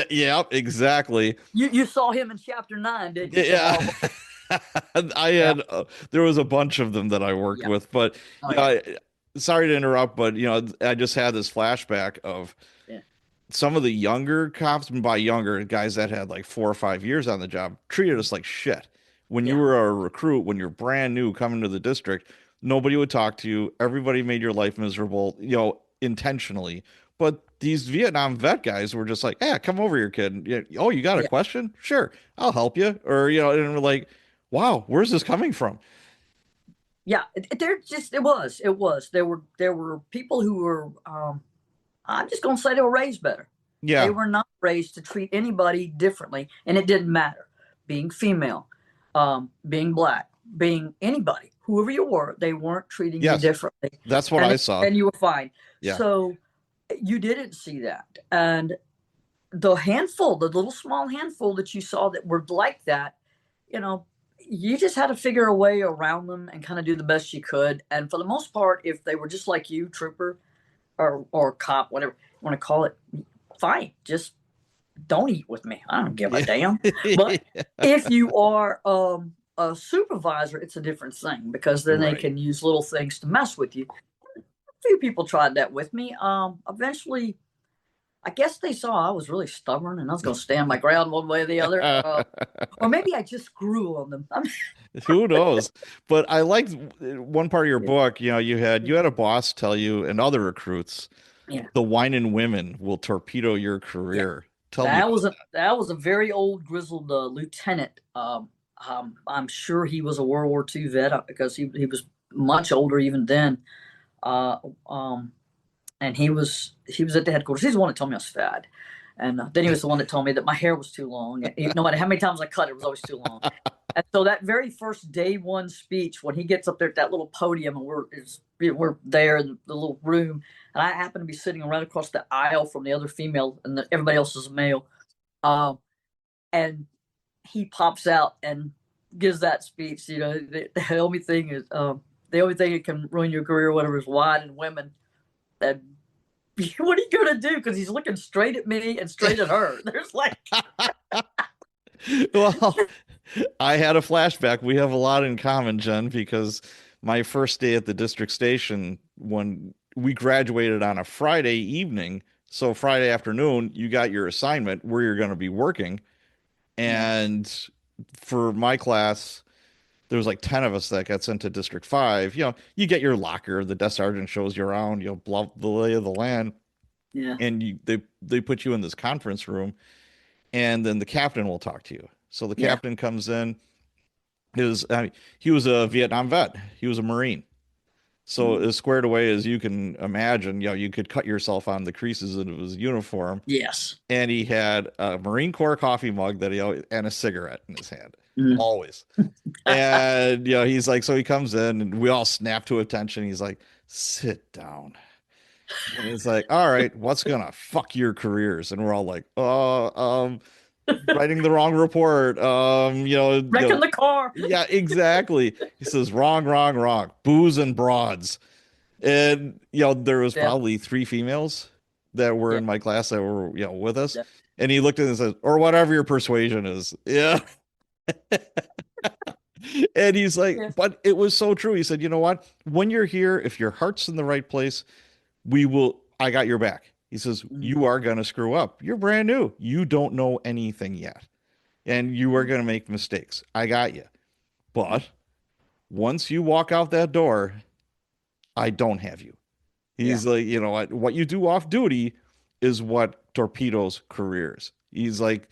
Yeah, exactly. You saw him in chapter 9, didn't you? Yeah. I had there was a bunch of them that I worked Yeah. with, but Oh, yeah. sorry to interrupt, but I just had this flashback of Yeah. some of the younger cops, and by younger, guys that had like 4 or 5 years on the job, treated us like shit. When you Yeah. were a recruit, when you're brand new coming to the district, nobody would talk to you. Everybody made your life miserable, intentionally. But these Vietnam vet guys were just like, "Hey, come over here, kid. Oh, you got a Yeah. question? Sure, I'll help you." Or, and we're like, "Wow, where's this coming from?" Yeah. It was. There were people who were, I'm just going to say they were raised better. Yeah. They were not raised to treat anybody differently, and it didn't matter. Being female, being black, being anybody, whoever you were, they weren't treating you Yes. differently. That's what I saw. And you were fine. Yeah. So you didn't see that. And the little small handful that you saw that were like that, you just had to figure a way around them and kind of do the best you could. And for the most part, if they were just like you, trooper or cop, whatever you want to call it, fine. Just don't eat with me. I don't give a damn. But if you are a supervisor, it's a different thing, because then they Right. can use little things to mess with you. A few people tried that with me. Eventually, I guess they saw I was really stubborn and I was going to stand my ground one way or the other. Or maybe I just grew on them. Who knows? But I liked one part of your book. You had a boss tell you and other recruits, Yeah. the whining women will torpedo your career. Tell me. That was a very old grizzled lieutenant. I'm sure he was a World War II vet, because he was much older even then. And he was at the headquarters. He's the one that told me I was fat. And then he was the one that told me that my hair was too long. No matter how many times I cut it, it was always too long. And so that very first day one speech, when he gets up there at that little podium, and we're there in the little room, and I happen to be sitting right across the aisle from the other female, and everybody else is male. And he pops out and gives that speech. The only thing is, the only thing that can ruin your career or whatever is whining women. And what are you gonna do? Because he's looking straight at me and straight at her. There's like, Well, I had a flashback. We have a lot in common, Jen, because my first day at the district station, when we graduated on a Friday evening, so Friday afternoon, you got your assignment where you're going to be working. And for my class, there was like 10 of us that got sent to District 5. You get your locker, the desk sergeant shows you around, blah, the lay of the land. yeah, And they put you in this conference room, and then the captain will talk to you. So the Yeah. captain comes in. He was a Vietnam vet. He was a Marine. So as squared away as you can imagine, you could cut yourself on the creases of his uniform. yes, And he had a Marine Corps coffee mug that and a cigarette in his hand, Mm. always. And he's like, so he comes in and we all snap to attention. He's like, sit down. And it's like, all right, what's gonna fuck your careers? And we're all like, writing the wrong report. wrecking the car. Yeah, exactly. He says, wrong, wrong, wrong. Booze and broads. And there was probably 3 females that were in my class that were with us. Yeah. And he looked at it and says, or whatever your persuasion is. Yeah. And he's like, Yeah. but it was so true. He said, you know what? When you're here, if your heart's in the right place, I got your back. He says, Mhm. you are going to screw up. You're brand new. You don't know anything yet. And you are going to make mistakes. I got you. But once you walk out that door, I don't have you. Yeah. He's like, you know what you do off duty is what torpedoes careers. He's like,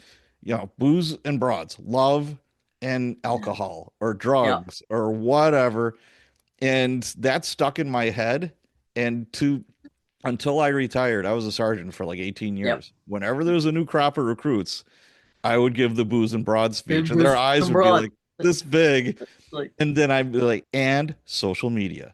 booze and broads, love and Yeah. alcohol or Yeah. drugs or whatever. And that stuck in my head. And until I retired, I was a sergeant for like 18 Yep. years. Whenever there was a new crop of recruits, I would give the booze and broad speech, Big and their Bruce eyes and would be Broad. like this big. Like, And then I'd be like, and social media.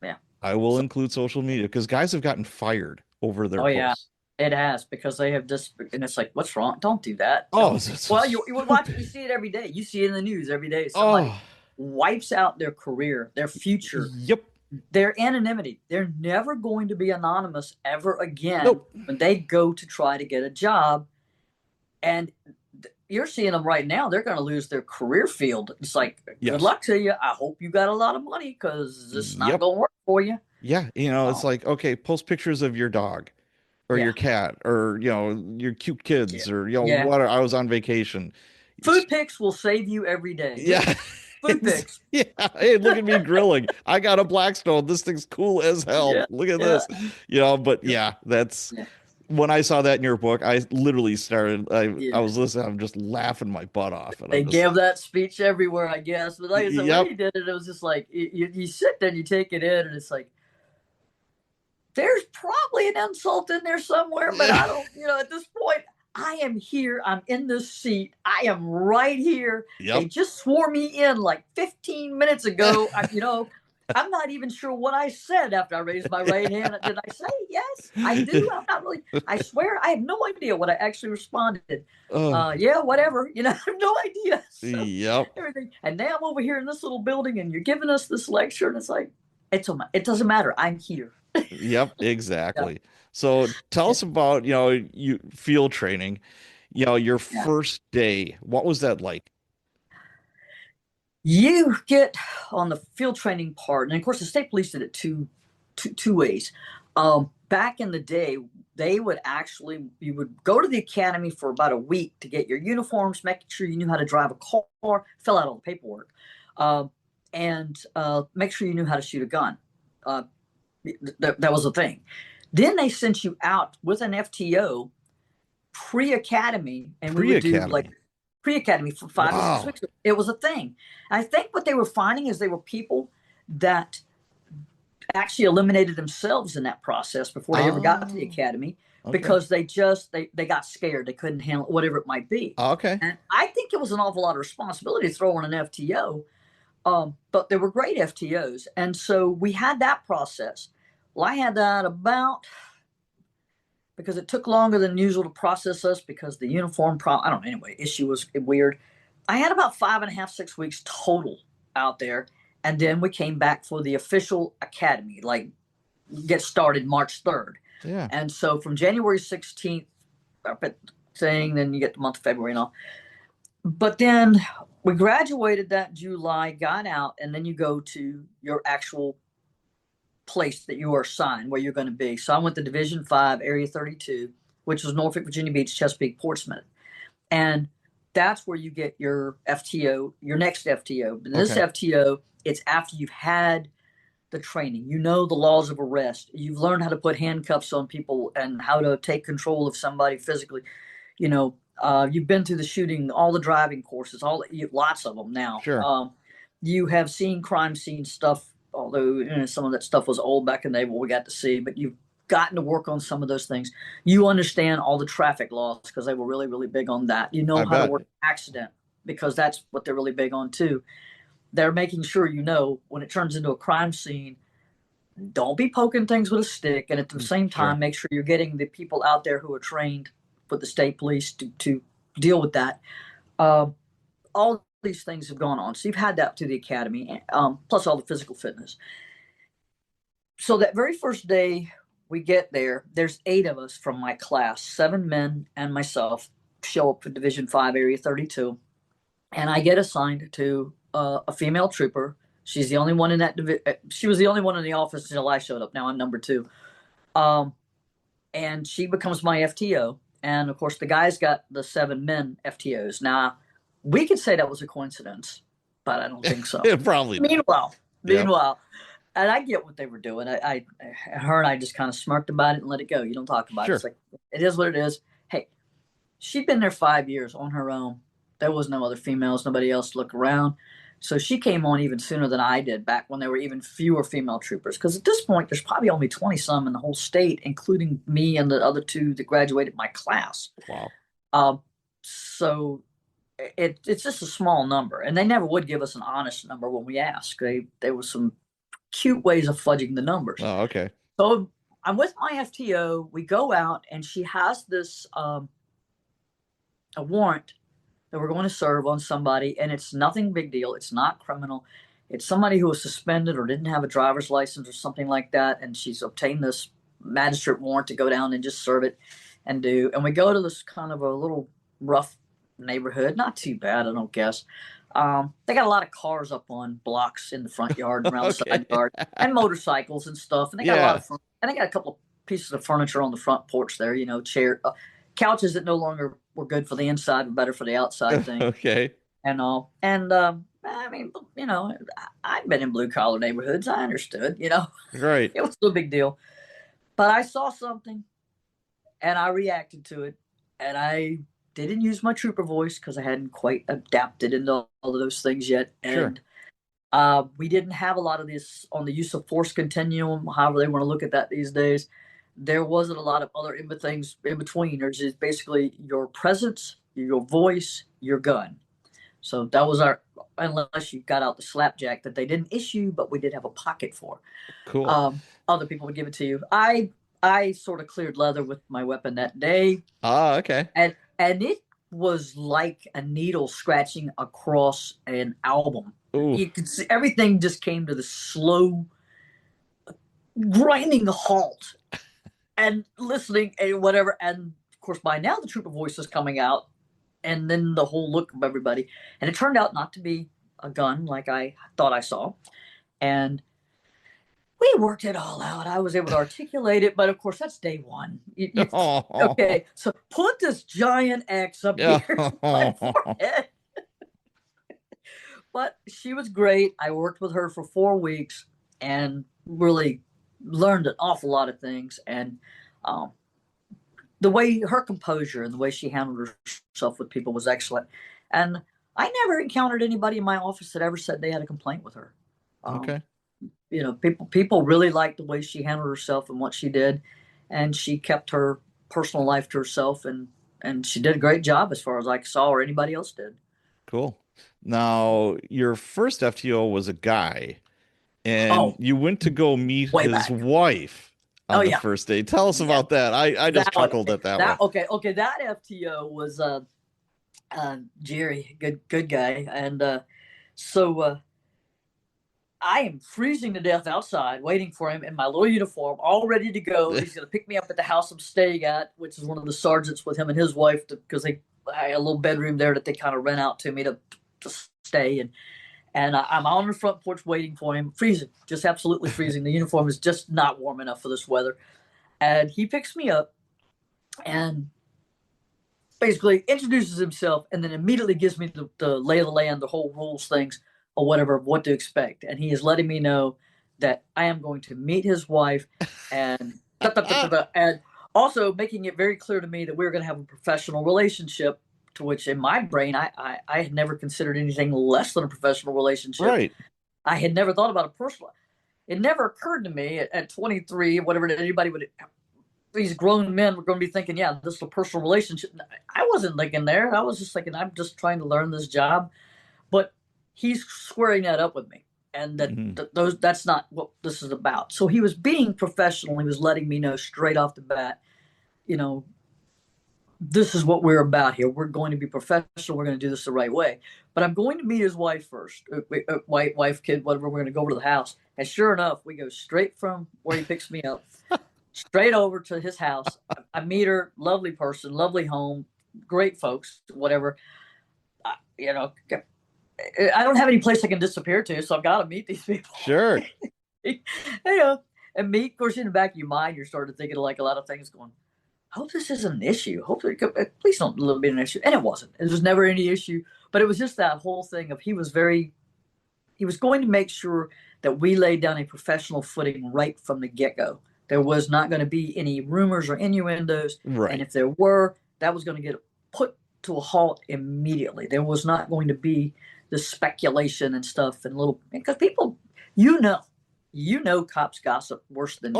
yeah. I will So, include social media because guys have gotten fired over their oh yeah, posts. it has because they have just, and it's like, what's wrong? Don't do that. Oh, Don't. Well, you would watch it. You see it every day. You see it in the news every day. Somebody oh, wipes out their career, their future, yep. their anonymity. They're never going to be anonymous ever again Nope. when they go to try to get a job. And you're seeing them right now. They're going to lose their career field. It's like, good Yes. luck to you. I hope you got a lot of money because it's not Yep. going to work for you. Yeah. It's Oh, like, okay, post pictures of your dog or yeah. your cat or, your cute Yeah. kids or, Yeah. what I was on vacation. Food pics will save you every day. Just Yeah. food pics. Yeah. Hey, look at me grilling. I got a Blackstone. This thing's cool as hell. Yeah. Look at Yeah. this. But yeah, that's Yeah. when I saw that in your book, I literally started I Yeah. was listening, I'm just laughing my butt off. And They I'm just give that speech everywhere, I guess. But like I said, when yep. he did it, it was just like you sit there and you take it in, and it's like there's probably an insult in there somewhere, but I don't, at this point, I am here. I'm in this seat. I am right here. They Yep. just swore me in like 15 minutes ago. I'm not even sure what I said after I raised my right hand. Did I say yes? I do. I'm not really. I swear, I have no idea what I actually responded. Oh, Yeah, whatever. I have no idea. So yep. everything. And now I'm over here in this little building, and you're giving us this lecture, and it's like, it doesn't matter. I'm here. Yep, Yeah. exactly. So tell Yeah. us about, you field training, your Yeah. first day. What was that like? You get on the field training part, and of course, the state police did it two ways. Back in the day, you would go to the academy for about a week to get your uniforms, making sure you knew how to drive a car, fill out all the paperwork, and make sure you knew how to shoot a gun. That was the thing. Then they sent you out with an FTO pre-academy, and we would do like Pre-academy. pre-academy for 5 to 6 Wow. weeks. It was a thing. I think what they were finding is they were people that actually eliminated themselves in that process before they ever got to the Oh, academy okay. because they got scared. They couldn't handle whatever it might be. Okay. And I think it was an awful lot of responsibility to throw on an FTO. But they were great FTOs. And so we had that process. Well, I had that because it took longer than usual to process us because the uniform I don't know, anyway, issue was weird. I had about 5.5, 6 weeks total out there. And then we came back for the official academy, like get started March 3rd. Yeah. And so from January 16th up at thing, then you get the month of February and all. But then we graduated that July, got out, and then you go to your actual place that you are assigned where you're going to be. So I went to Division 5, Area 32, which was Norfolk, Virginia Beach, Chesapeake, Portsmouth. And that's where you get your FTO, your next FTO. And this Okay. FTO, it's after you've had the training. You know the laws of arrest. You've learned how to put handcuffs on people and how to take control of somebody physically. You've been through the shooting, all the driving courses, lots of them now. Sure. You have seen crime scene stuff, although some of that stuff was old back in the day, what we got to see. But you've gotten to work on some of those things. You understand all the traffic laws because they were really, really big on that. You know I how to bet. work an accident because that's what they're really big on too. They're making sure when it turns into a crime scene, don't be poking things with a stick, and at the same time, Sure. make sure you're getting the people out there who are trained with the state police to deal with that. All these things have gone on, so you've had that through the academy, plus all the physical fitness. So that very first day we get there, there's 8 of us from my class, 7 men and myself, show up for Division 5, Area 32, and I get assigned to a female trooper. She's the only one in that she was the only one in the office until I showed up. Now I'm number two. And she becomes my FTO. And of course, the guys got the 7 men FTOs. Now, we could say that was a coincidence, but I don't think so. Probably. Meanwhile, Yep. and I get what they were doing. Her and I just kind of smirked about it and let it go. You don't talk about Sure. it. It's like, it is what it is. Hey, she'd been there 5 years on her own. There was no other females, nobody else to look around. So she came on even sooner than I did, back when there were even fewer female troopers. Because at this point, there's probably only 20 some in the whole state, including me and the other 2 that graduated my class. Wow. So it's just a small number, and they never would give us an honest number when we asked. There was some cute ways of fudging the numbers. Oh, okay. So I'm with my FTO. We go out, and she has this a warrant that we're going to serve on somebody, and it's nothing big deal. It's not criminal. It's somebody who was suspended or didn't have a driver's license or something like that, and she's obtained this magistrate warrant to go down and just serve it and do. And we go to this kind of a little rough neighborhood, not too bad, I don't guess. They got a lot of cars up on blocks in the front yard and around the side yard, and motorcycles and stuff. And they got a lot of and they got a couple of pieces of furniture on the front porch there, couches that no longer were good for the inside, but better for the outside thing. Okay. And all. And I mean, I've been in blue collar neighborhoods. I understood, Right. It was no big deal. But I saw something and I reacted to it. And I didn't use my trooper voice because I hadn't quite adapted into all of those things yet. And we didn't have a lot of this on the use of force continuum, however they want to look at that these days. There wasn't a lot of other things in between. There's just basically your presence, your voice, your gun. So that was unless you got out the slapjack that they didn't issue, but we did have a pocket for. Cool. Other people would give it to you. I sort of cleared leather with my weapon that day. Ah, okay. And it was like a needle scratching across an album. Ooh. You could see everything just came to the slow, grinding halt. And listening and whatever, and of course by now the trooper voice is coming out, and then the whole look of everybody, and it turned out not to be a gun like I thought I saw, and we worked it all out. I was able to articulate it, but of course that's day one. Okay, so put this giant X up here in my forehead. But she was great. I worked with her for 4 weeks and really learned an awful lot of things, and the way her composure and the way she handled herself with people was excellent. And I never encountered anybody in my office that ever said they had a complaint with her. Okay. People really liked the way she handled herself and what she did, and she kept her personal life to herself, and she did a great job as far as I saw or anybody else did. Cool. Now, your first FTO was a guy. And you went to go meet his wife on the first day. Tell us about that. I just chuckled at that one. Okay. That FTO was Jerry, good guy. And so I am freezing to death outside, waiting for him in my little uniform, all ready to go. He's going to pick me up at the house I'm staying at, which is one of the sergeants with him and his wife, because I had a little bedroom there that they kind of rent out to me to stay. And I'm on the front porch waiting for him, freezing, just absolutely freezing. The uniform is just not warm enough for this weather. And he picks me up and basically introduces himself, and then immediately gives me the lay of the land, the whole rules things or whatever, what to expect. And he is letting me know that I am going to meet his wife, and and also making it very clear to me that we're going to have a professional relationship, to which in my brain, I had never considered anything less than a professional relationship. Right. I had never thought about a personal. It never occurred to me at 23, whatever, that anybody would, these grown men were going to be thinking, yeah, this is a personal relationship. I wasn't thinking there. I was just thinking, I'm just trying to learn this job. But he's squaring that up with me. And that's not what this is about. So he was being professional. He was letting me know straight off the bat, this is what we're about here. We're going to be professional. We're going to do this the right way. But I'm going to meet his wife first. Wife, kid, whatever. We're going to go over to the house. And sure enough, we go straight from where he picks me up, straight over to his house. I meet her, lovely person, lovely home, great folks, whatever. I don't have any place I can disappear to, so I've got to meet these people. Sure. You know, and me, of course, in the back of your mind, you're starting to think of like a lot of things going, hope this isn't an issue. Hopefully, please don't let it be an issue. And it wasn't. It was never any issue. But it was just that whole thing of he was going to make sure that we laid down a professional footing right from the get-go. There was not going to be any rumors or innuendos. Right. And if there were, that was going to get put to a halt immediately. There was not going to be the speculation and stuff and because people, cops gossip worse than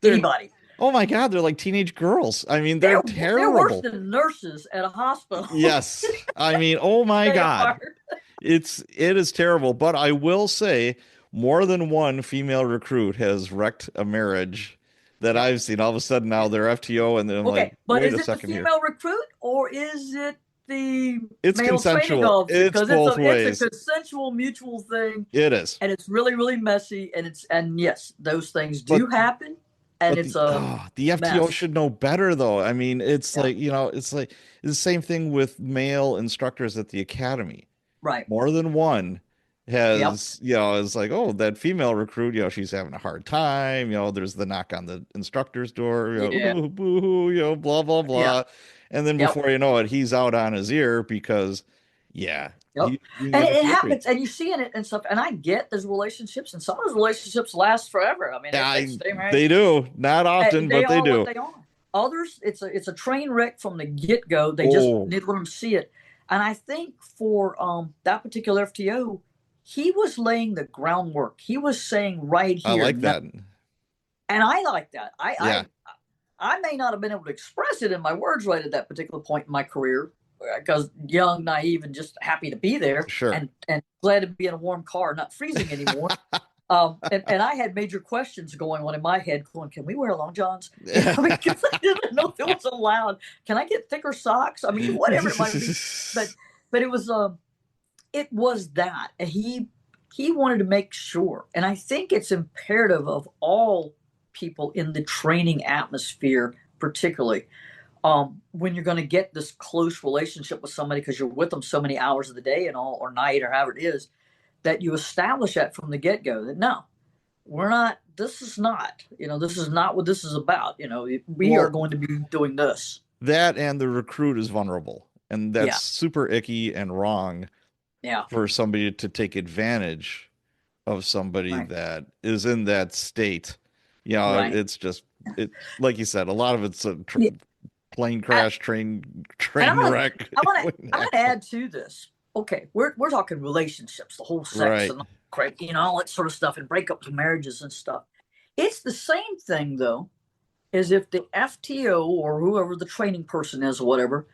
anybody. Oh my God, they're like teenage girls. I mean, they're terrible. They're worse than nurses at a hospital. Yes. I mean, oh my God. It is terrible. But I will say more than one female recruit has wrecked a marriage that I've seen. All of a sudden now they're FTO and then I'm like, but wait is a it second the here. female recruit or is it the It's male consensual. Training officer? It's both ways. It's a consensual mutual thing. It is. And it's really, really messy. And yes, those things do happen. And it's the FTO mess. should know better though. I mean, it's like, it's the same thing with male instructors at the academy. Right. More than one has, it's like, oh, that female recruit, she's having a hard time. There's the knock on the instructor's door, ooh, boo, blah, blah, blah. Yeah. And then before you know it, he's out on his ear because, and it happens, and you see in it and stuff. And I get there's relationships, and some of those relationships last forever. I mean, they do, not often, but they do. They are. Others, it's a train wreck from the get go. They just need to let them see it. And I think for that particular FTO, he was laying the groundwork. He was saying right here. I like that, and I like that. I may not have been able to express it in my words right at that particular point in my career, because young, naive, and just happy to be there. Sure. And glad to be in a warm car, not freezing anymore. And I had major questions going on in my head going, can we wear long johns? Because I didn't know if it was allowed. Can I get thicker socks? I mean, whatever it might be. But it was that. And he wanted to make sure. And I think it's imperative of all people in the training atmosphere, particularly, when you're going to get this close relationship with somebody because you're with them so many hours of the day and all, or night, or however it is, that you establish that from the get-go, that no, this is not what this is about. We are going to be doing this. That, and the recruit is vulnerable, and that's super icky and wrong for somebody to take advantage of somebody that is in that state. It's just, like you said, a lot of it's a plane crash, train wreck. I'm gonna add to this. Okay, we're talking relationships, the whole sex and all that sort of stuff, and breakups of marriages and stuff. It's the same thing though, as if the FTO or whoever the training person is or whatever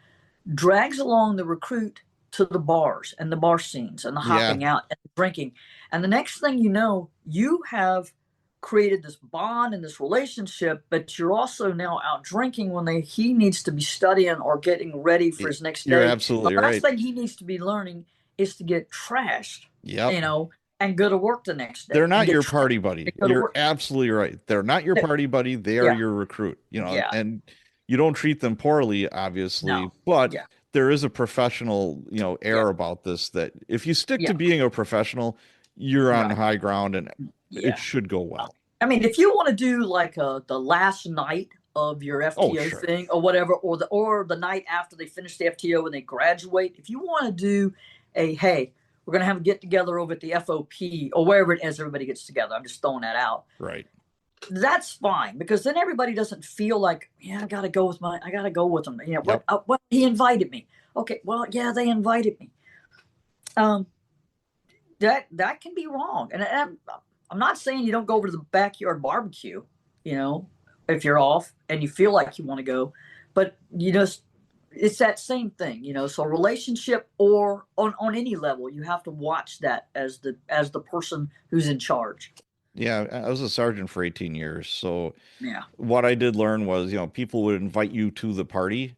drags along the recruit to the bars and the bar scenes and the hopping out and the drinking, and the next thing you know, you have created this bond and this relationship, but you're also now out drinking when he needs to be studying or getting ready for his next day. You're absolutely right. The last thing he needs to be learning is to get trashed, Yep. And go to work the next day. They're not your party buddy. You're absolutely right. They're not your party buddy. They are your recruit, and you don't treat them poorly, obviously, but there is a professional, air about this, that if you stick to being a professional, you're on high ground, and it should go well. I mean, if you want to do like the last night of your FTO thing or whatever, or the night after they finish the FTO and they graduate, if you want to do hey, we're going to have a get together over at the FOP or wherever it is, everybody gets together. I'm just throwing that out. Right. That's fine, because then everybody doesn't feel like, I got to go with them. What he invited me. Okay. Well, they invited me. That can be wrong. And I'm not saying you don't go over to the backyard barbecue, if you're off and you feel like you want to go, but it's that same thing, so relationship or on any level, you have to watch that as the person who's in charge. Yeah. I was a sergeant for 18 years. So what I did learn was, people would invite you to the party,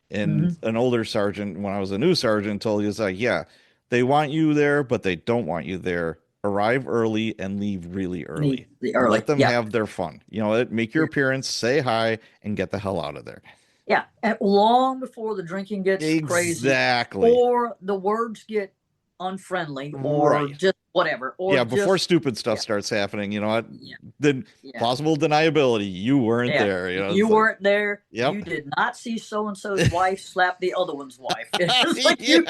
and an older sergeant, when I was a new sergeant, told you, like, they want you there, but they don't want you there. Arrive early and leave really early. Let them have their fun. Make your appearance, say hi, and get the hell out of there. Yeah, and long before the drinking gets crazy. Exactly. Or the words get unfriendly or Right. just whatever, or Yeah, before just stupid stuff yeah, starts happening, you know what? yeah, Then yeah. plausible deniability. You weren't Yeah, there. You know, you it's like, weren't there. yep. You did not see so and so's wife slap the other one's wife. It's like you.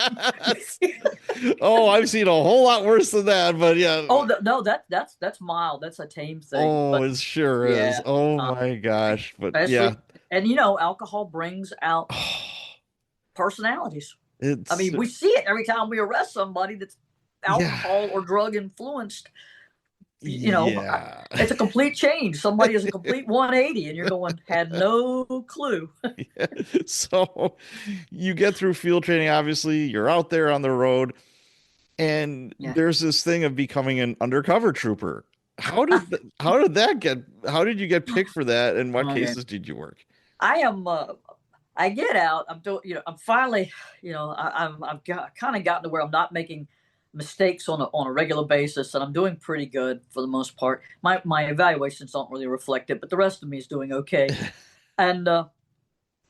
Yeah. Oh, I've seen a whole lot worse than that, but yeah. Oh no, that's mild. That's a tame thing. Oh, But it sure is. yeah, Oh um, my gosh. But yeah. especially, and alcohol brings out personalities. I It's mean, we see it every time we arrest somebody that's yeah. alcohol or drug influenced. Yeah. It's a complete change. Somebody is a complete 180, and you're going, had no clue. Yeah. So you get through field training, obviously, you're out there on the road, and Yeah. there's this thing of becoming an undercover trooper. How did you get picked for that, and what Okay. cases did you work? I am. I get out. I'm doing. I'm finally. I've kind of gotten to where I'm not making mistakes on a regular basis, and I'm doing pretty good for the most part. My evaluations don't really reflect it, but the rest of me is doing okay. And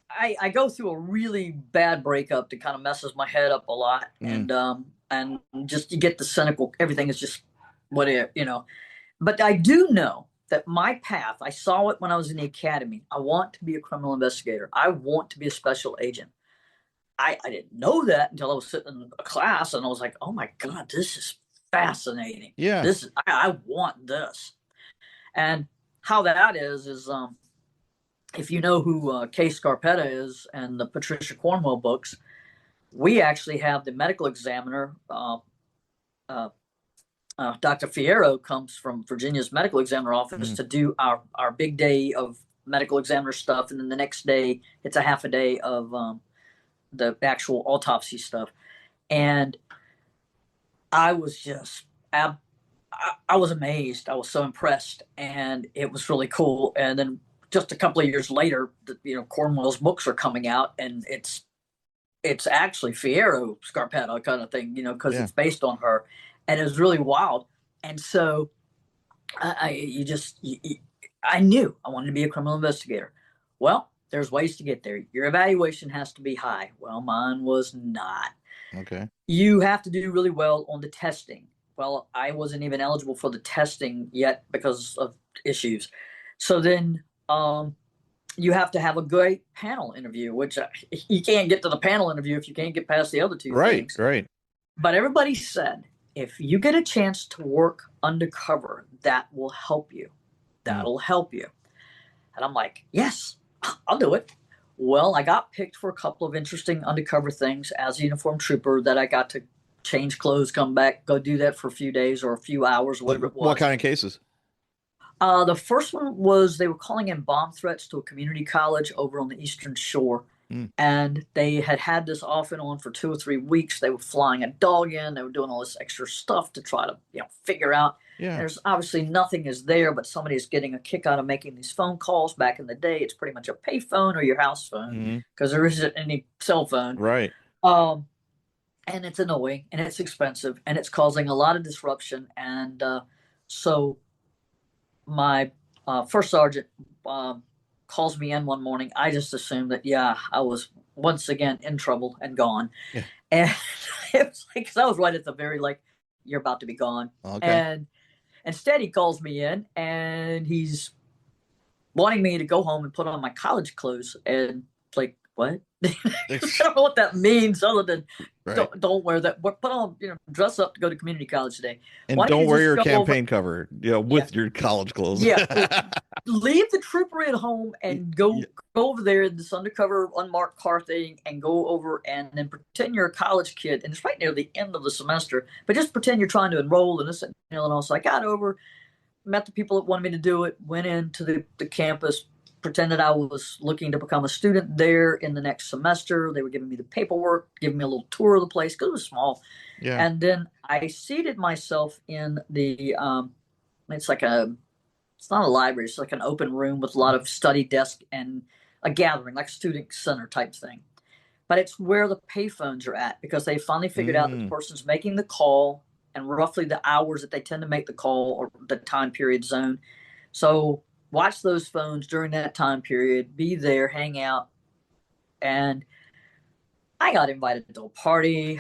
I go through a really bad breakup that kind of messes my head up a lot, Mm, and just you get the cynical. Everything is just whatever. But I do know that my path, I saw it when I was in the academy. I want to be a criminal investigator. I want to be a special agent. I didn't know that until I was sitting in a class and I was like, oh my God, this is fascinating. yeah. I want this. And how that is if you know who Kay Scarpetta is and the Patricia Cornwell books, we actually have the medical examiner, uh, Dr. Fierro comes from Virginia's medical examiner office Mm, to do our big day of medical examiner stuff. And then the next day, it's a half a day of the actual autopsy stuff. And I was just, I was amazed. I was so impressed. And it was really cool. And then just a couple of years later, Cornwell's books are coming out, and it's actually Fierro Scarpetta kind of thing, because yeah. it's based on her, and it was really wild. And so I knew I wanted to be a criminal investigator. Well, there's ways to get there. Your evaluation has to be high. Well, mine was not. Okay. You have to do really well on the testing. Well, I wasn't even eligible for the testing yet because of issues. So then you have to have a great panel interview, which you can't get to the panel interview if you can't get past the other two Right, things. right. But everybody said, if you get a chance to work undercover, that will help you. Mm, That'll help you. And I'm like, yes, I'll do it. Well, I got picked for a couple of interesting undercover things as a uniformed trooper that I got to change clothes, come back, go do that for a few days or a few hours or like whatever it what was. kind of cases? The first one was they were calling in bomb threats to a community college over on the Eastern Shore. Mm, And they had this off and on for 2 or 3 weeks. They were flying a dog in. They were doing all this extra stuff to try to figure out. yeah. There's obviously nothing is there, but somebody's getting a kick out of making these phone calls. Back in the day, it's pretty much a pay phone or your house phone Mm, because there isn't any cell phone. right. Um, and it's annoying and it's expensive and it's causing a lot of disruption. And so my first sergeant calls me in one morning. I just assumed that, yeah, I was once again in trouble and gone. Yeah. And it was like, because I was right at the very, like, you're about to be gone. Okay. And instead, he calls me in and he's wanting me to go home and put on my college clothes. And like, what? I don't know what that means other than Right. don't wear that. Put on, dress up to go to community college today. And Why don't don't you wear just your show over? campaign cover, with your college clothes. Yeah, leave the trooper at home and go Yeah. go over there in this undercover unmarked car thing and go over and then pretend you're a college kid. And it's right near the end of the semester, but just pretend you're trying to enroll in this and all. So I got over, met the people that wanted me to do it, went into the campus, pretended I was looking to become a student there in the next semester. They were giving me the paperwork, giving me a little tour of the place because it was small. Yeah. And then I seated myself in the it's not a library, it's like an open room with a lot of study desk and a gathering, like a student center type thing. But it's where the payphones are at because they finally figured out that the person's making the call and roughly the hours that they tend to make the call or the time period zone. So watch those phones during that time period, be there, hang out. And I got invited to a party,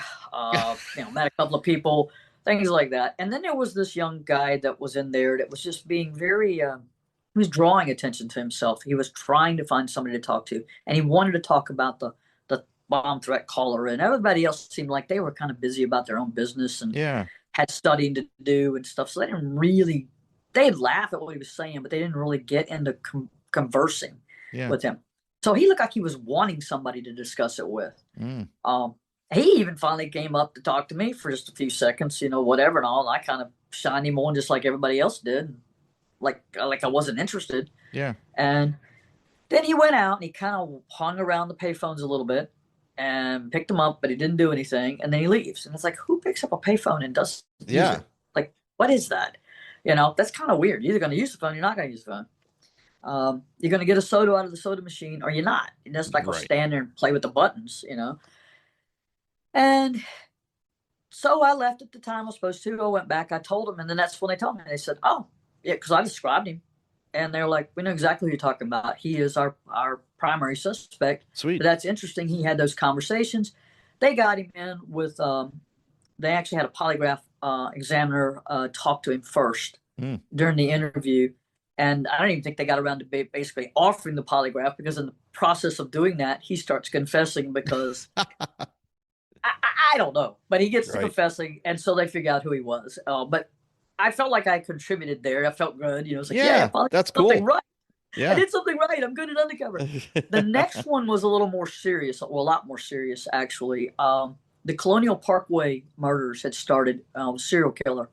met a couple of people, things like that. And then there was this young guy that was in there that was just being very, he was drawing attention to himself. He was trying to find somebody to talk to, and he wanted to talk about the bomb threat caller. And everybody else seemed like they were kind of busy about their own business and Yeah. had studying to do and stuff. So they didn't really, they'd laugh at what he was saying, but they didn't really get into conversing with him. So he looked like he was wanting somebody to discuss it with. Mm. He even finally came up to talk to me for just a few seconds, whatever and all. And I kind of shined him on just like everybody else did, like I wasn't interested. Yeah. And then he went out and he kind of hung around the payphones a little bit and picked them up, but he didn't do anything. And then he leaves. And it's like, who picks up a payphone and does use it? Like, what is that? That's kind of weird. You're either going to use the phone, you're not going to use the phone. You're going to get a soda out of the soda machine or you're not. You're just not going to stand there and play with the buttons, And so I left at the time I was supposed to. I went back. I told them. And then that's when they told me. They said, oh, yeah, because I described him. And they're like, we know exactly who you're talking about. He is our primary suspect. Sweet. But that's interesting. He had those conversations. They got him in with, they actually had a polygraph examiner talk to him first during the interview. And I don't even think they got around to basically offering the polygraph because in the process of doing that, he starts confessing because I don't know. But he gets to confessing, and so they figure out who he was. But I felt like I contributed there. I felt good. It's like, yeah that's cool. Right. Yeah. I did something right. I'm good at Undercover. The next one was a little more serious, well, a lot more serious, actually. The Colonial Parkway murders had started with a serial killer.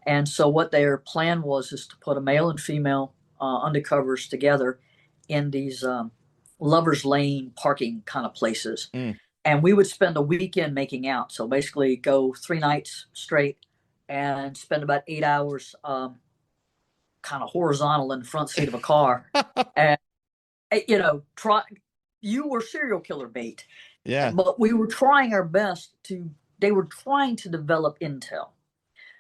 And so what their plan was is to put a male and female undercovers together in these lovers lane parking kind of places. And we would spend a weekend making out. So basically go 3 nights straight and spend about 8 hours kind of horizontal in the front seat of a car. And, you were serial killer bait. Yeah. But we were trying our best they were trying to develop intel.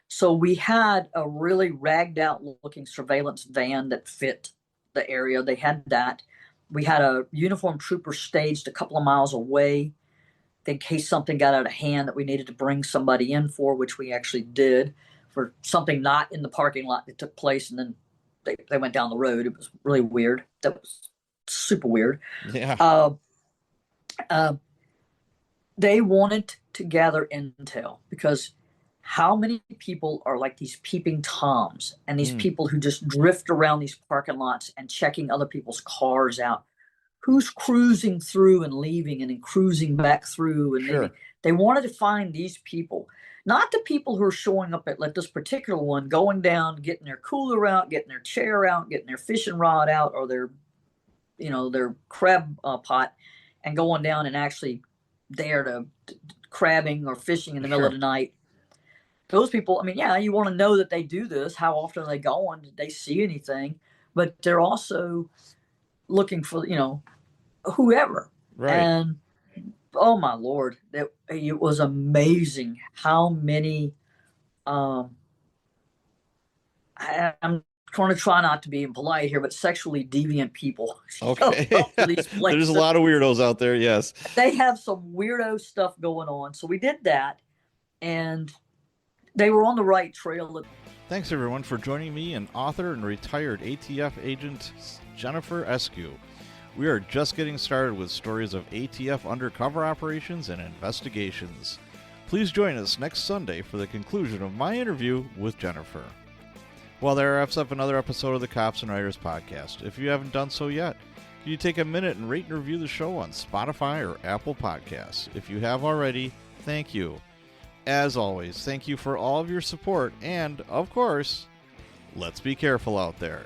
So we had a really ragged out looking surveillance van that fit the area. They had that. We had a uniformed trooper staged a couple of miles away in case something got out of hand that we needed to bring somebody in for, which we actually did for something not in the parking lot that took place. And then they went down the road. It was really weird. That was super weird. Yeah. They wanted to gather intel because how many people are like these peeping Toms and these people who just drift around these parking lots and checking other people's cars out? Who's cruising through and leaving and then cruising back through? And maybe they wanted to find these people, not the people who are showing up at like this particular one, going down, getting their cooler out, getting their chair out, getting their fishing rod out or their crab pot and going down and actually there to crabbing or fishing in the middle of the night. Those people, you want to know that they do this. How often are they going? Did they see anything? But they're also looking for, whoever. Right. And, oh, my Lord, it was amazing how many, I'm going to try not to be impolite here, but sexually deviant people. Okay. There's a lot of weirdos out there, yes. They have some weirdo stuff going on. So we did that, and they were on the right trail. Thanks, everyone, for joining me and author and retired ATF agent Jennifer Eskew. We are just getting started with stories of ATF undercover operations and investigations. Please join us next Sunday for the conclusion of my interview with Jennifer. Well, there wraps up another episode of the Cops and Writers podcast. If you haven't done so yet, can you take a minute and rate and review the show on Spotify or Apple Podcasts? If you have already, thank you. As always, thank you for all of your support, and, of course, let's be careful out there.